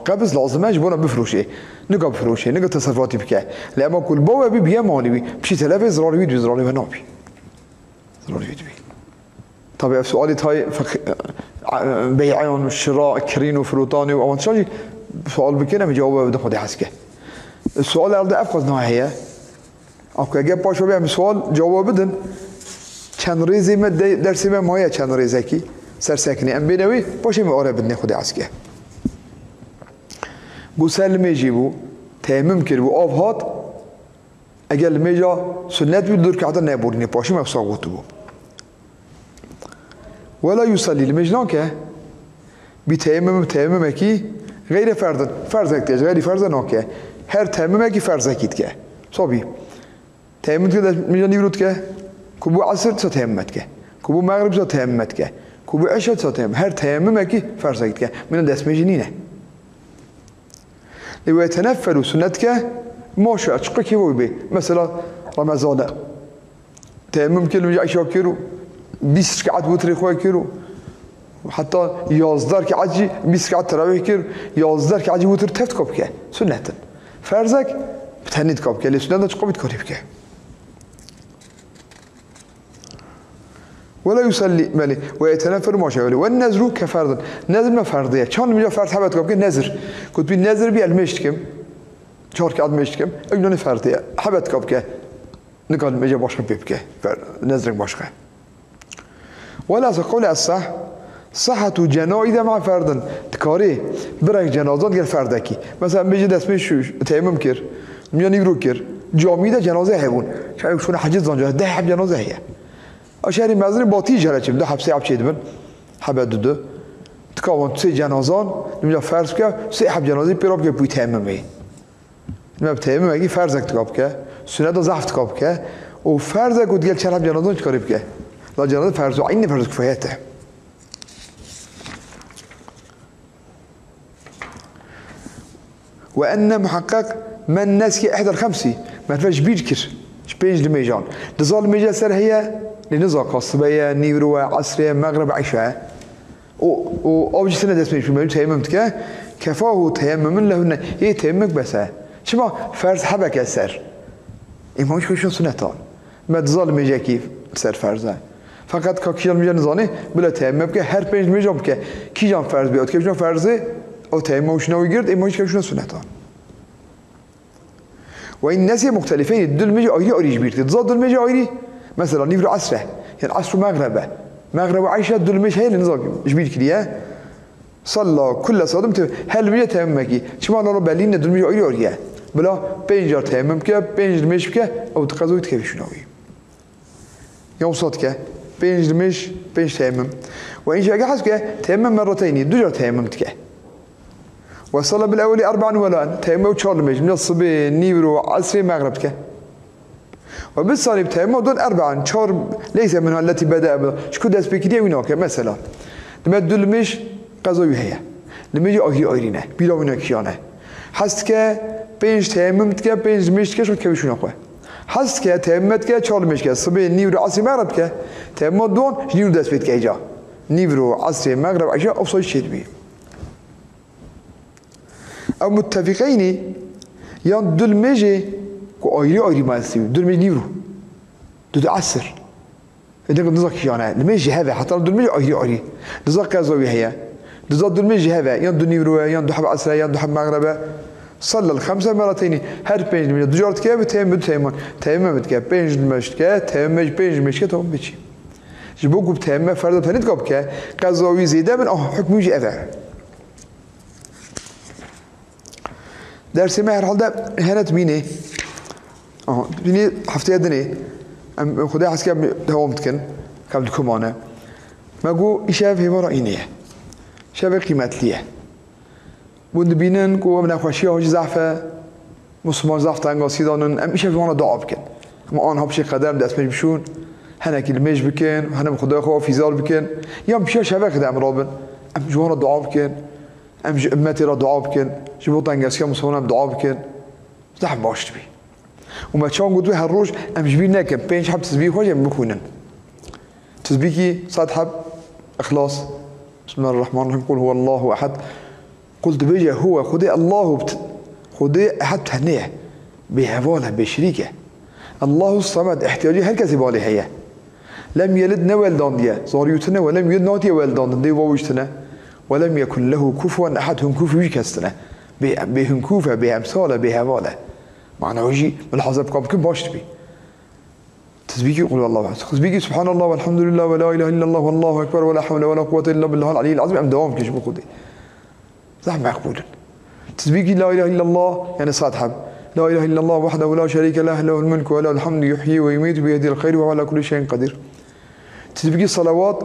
قبض لازمه جبونا بفروشی نکا بفروشی نکا تصرفاتی بکه لما کل باوه بی بیه مالی بی بشی تلف زرالی بی زرالی و نابی زرالی بی طبعا سؤالي تاي بيعون والشراء كرين وفروتاني وأوان شاجي سؤال بكنا مجاوبه بدون خدي حسكه السؤال اللي أرده أفقد نوعية أو كجاب باش بيعمل سؤال جواب بدن كان ريزي ما درس ما مايا كان ريزكي سر ساكني أم بينوي باش ما أرى بدنا خدي حسكه بوسال ما يجيبوا تيمم كربو أفهات أجل ميجا سنة بيدور كعدا نابورني باش ما يصاغوتوا ولا يصلي المجنون بتيمم كي غير فرض فرضك غير فرض ناكه هر تيمم كي فرض اكيد كه صبي تيمم كده مجنون يرود كه كوبو عصر تيممت كه كوبو مغرب تيممت كه كوبو عشاء تيمم هر تيمم كي فرض اكيد كه من دست مجنينه لو يتنفل سنتك ما شاء اشق كي بي مثلا رمضان تيمم كل عشاء كيرو 20 ركعت وتر خوي كيرو حتى 11 ركعت 20 ركعت تراويح كيرو 11 ركعت وتر تفت كوبكه سنه فرزك بتهنيت كوبكه ليش سنه تقوم تكوبكه ولا يصلي مالي ويتنفر ما شاء الله والنذر كفرض نذر ما فرضيه كان مجا فرض حبت كوبكه نذر كنت بالنذر بي المشتكم 4 ركعت مشتكم اجنون فرضيه حبت كوبكه نقال مجا باش بيبكه نذر باشكه ولا تقول الصح صحة جنائز مع فرد تكاري برك جنازات غير فردكي مثلا بيجي دسمي شو تيمم كير ميان يرو كير جامعه جنازه هيبون شايف شلون حجز زنجه ده حب جنازه هي اشاري مزري باطي جرچ ده حبسي اب چيدبن حبد دو تكاون سي جنازان نمجا فرض که سي حب جنازه پیراب که بوی تیمم می نم تیمم اگه فرض تکاب که سنت ضعف تکاب که و فرض گود گل چرا حب جنازان چکاری بکه لا جنازه فرض عین فرض کفایته وان محقق من نسك احدى الخمسه ما فيش بيذكر شبيج الميجان دزال الميجان سر هي لنزاق الصبيه نيرو عصريه مغرب عشاء او اوجي سنه دسمي شو تيمم تك كفاه تيمم له هي تيمك بس شبا فرض حبك السر اما مش كل سنتان ما دزال الميجان كيف سر فرضه فقط كاكيان ميجان زانه بلا تيمم بك هر پنج ميجان بك کی جان فرض بیاد که جان فرضه او تيممش نوي گرد اما مش كل سنتان وإن الناس مختلفين الدل ميجي أيري أريج بيرتي تزاد دل ميجي أيري مثلا نيفر عصره يعني عصر مغرب عايشة دل ميجي هي اللي نزاق إيش بيرك ليه صلى كل صادم هل ميجي تيممكي شو معنى رب لين دل ميجي أيري أريه بلا بينجر تيممك بينج ميجك أو تقزوي تكيف شنوي يوم صوتك بينج ميج بينج تيمم وإن جاء حسك تيمم مرتين دجر تيممتك وصلى بالأول 4 ولا تيمم تشارلمج من الصبي نيرو عصري مغربك وبالصلي تيمم دون 4 شهر ليس منها التي بدأ شكو داس بكدي ويناك مثلا لما دلمش قضاوي هي لما يجي أيرينا بلا ويناك كيانه حسك بينج تيممتك بينج مشتك شو كيفشون أخوه حسك تيممتك تشارلمج الصبي نيرو عصري مغربك تيمم دون نيرو داس بيتك إجا نيرو عصري مغرب عشاء أوصل شيء بيه أو متفقين يان دول ميجي كو أيري ما يصير دول ميجي نيرو دول عصر إذا كنت نزاك يعني الميجي هذا حتى دول ميجي أيري نزاك كذا هي دول ميجي هذا يان دول نيرو يان دول حب عصر يان دول حب مغرب صلى الخمسة مرتين هر بينج من دجارت كاب تيمم كاب بينج مشت كاب تيمم بينج مشت كاب بيجي جبوكو بتيمم فرد ثاني كاب كاب قزاوي زيادة من حكم يجي هذا درس ما هالحال هنت بيني بيني حفتي دني ام خدای حس که دوام تکن قبل کمانه مگو ایشاف هوا را اینه شبه قيمت ليه بود بینن که من خوشی هاش ضعفه مسلمان ضعف تنگاسی دانن ام میشه وانا دعا بکن اما آنها بشه قدرم دست بشون هنه کلمش بکن هنه خدا خوا فیزار بکن یا میشه شبه قدم رابن ام جوانا دعا بکن ام امتی را دعا بکن جبو تنگاسی مسلمان دعا بکن زحم باشت بی و ما چون قدوی هر روز ام جبیر نکن 5 حب تسبیح خوش ام بخونن تسبیح کی 100 حب اخلاص بسم الله الرحمن الرحیم قل هو الله احد قلت بيجي هو خدي الله خدي أحد تهنيه بهواله بشريكه الله الصمد احتياجي هل كذب عليه هي لم يلد نولدان ديا زاريوتنا ولم يلد ناتي ولدان دي ووجتنا ولم يكن له كفوا أحد هم كفوا يكستنا بهم كوفة بأمثاله بهواله معنى وجي ملاحظة بقى بكم باشت بي تسبيحي قل الله أحد تسبيحي سبحان الله والحمد لله ولا إله إلا الله والله أكبر ولا حول ولا قوة إلا بالله العلي العظيم أم دوام كيش بخدي صح مقبول تسبيح لا إله إلا الله يعني 100 حب لا إله إلا الله وحده لا شريك له له الملك وله الحمد يحيي ويميت بيده الخير وهو على كل شيء قدير تسبيح الصلوات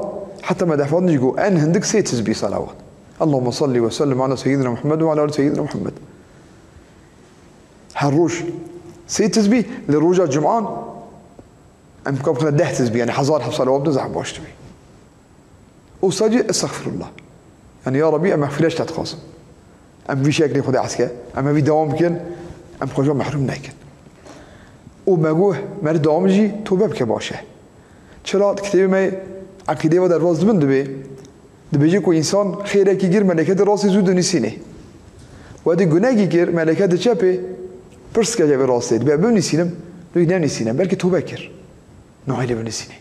حتى ما دحفظ نجو أن هندك سي تسبيح صلوات اللهم صل وسلم على سيدنا محمد وعلى آل سيدنا محمد هالروش سي تسبيح للرجال جمعان أم كم خلنا 10 تسبيح يعني 1000 صلوات نزح باشت بي وسجد استغفر الله يعني يا ربي أما فيلاش تتخاصم أم في شكل خدا عسكر أما في دوام بكن أم خجوا محروم نكن وما جوه مرد دوام جي توبة بك باشه چرا كتير ما عقيدة و درواز من دبي كو إنسان خيره كي غير ملكة راسي زود نسينه ودي جناجي غير ملكة شابه برس كجا براسي دبي بنسينم لو نسينم بلكي توبة كر نوعيله بنسينه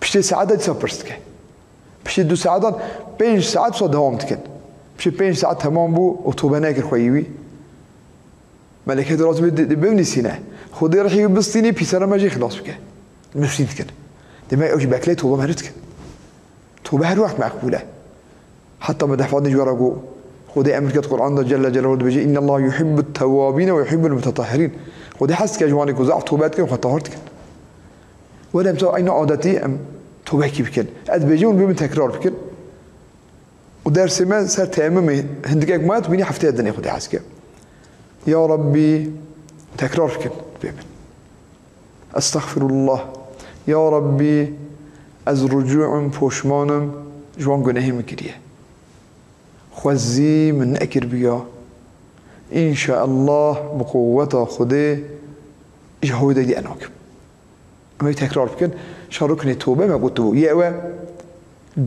بشتى سعادة تسافرت كه بشتى 2 ساعات 5 ساعات صد دوام تكن بشتى 5 ساعات تمام بو وتوبة ناكر خويوي ملكة راسي بنسينه خدي رح يبسطيني بيسرا ما جي خلاص بك المسين تكن دما اوش باكلي توبة مهرتك توبة هر وقت مقبولة حتى ما دحفظني جوارقو خدي أمريكا القرآن جل جلاله بيجي إن الله يحب التوابين ويحب المتطهرين خدي حس كجوانك وزعف توباتك وخطهرتك ولا بتوع أي نوع عادتي أم توباكي بكن أد بيجون بيم تكرار بكن ودرس ما صار تأمم هندك مات بيني حفتي الدنيا خدي حس كه يا ربي تكرار بكن بيم أستغفر الله يا ربي از رجوعم پشمانم جوان گناهی میکریه خوزی من اکر بیا ان شاء الله بقوة خده جهود دی اناکم اما تکرار بکن شارکنی توبه ما قلت بو یه او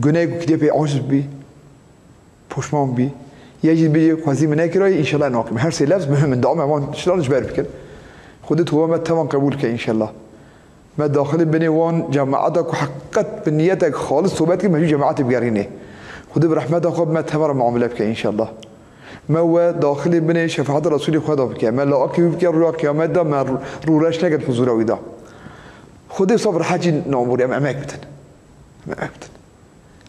گناه کریه پی عجز بی پشمان بی یه جید بی خوزی من اکرای ان شاء الله اناکم هر سی لفظ مهم دعا امان شلال جبر بکن خده توبه ما تمام قبول که ان شاء الله ما داخل بني وان جماعتك وحققت بنيتك خالص توبتك ما هي جماعات بجارينه خذ برحمته خذ ما تمر معامله بك ان شاء الله ما هو داخل بني شفاعه رسول خدا بك ما لا اكي بك روح قيامت ده ما روراش نجد حضور ويدا خذ صبر حاجي نامور امامك بدن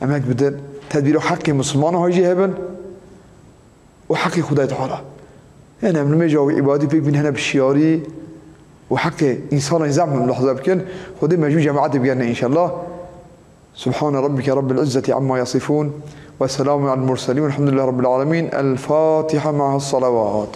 امامك بدن تدبير حق مسلمان هاجي هبن وحق خدای تعالی انا من ما جاوي عبادي بك من هنا بالشياري وحق إنسان يزعم لحظة بكن خذي مجموع جماعات بيانا إن شاء الله سبحان ربك رب العزة عما يصفون والسلام على المرسلين والحمد لله رب العالمين الفاتحة مع الصلوات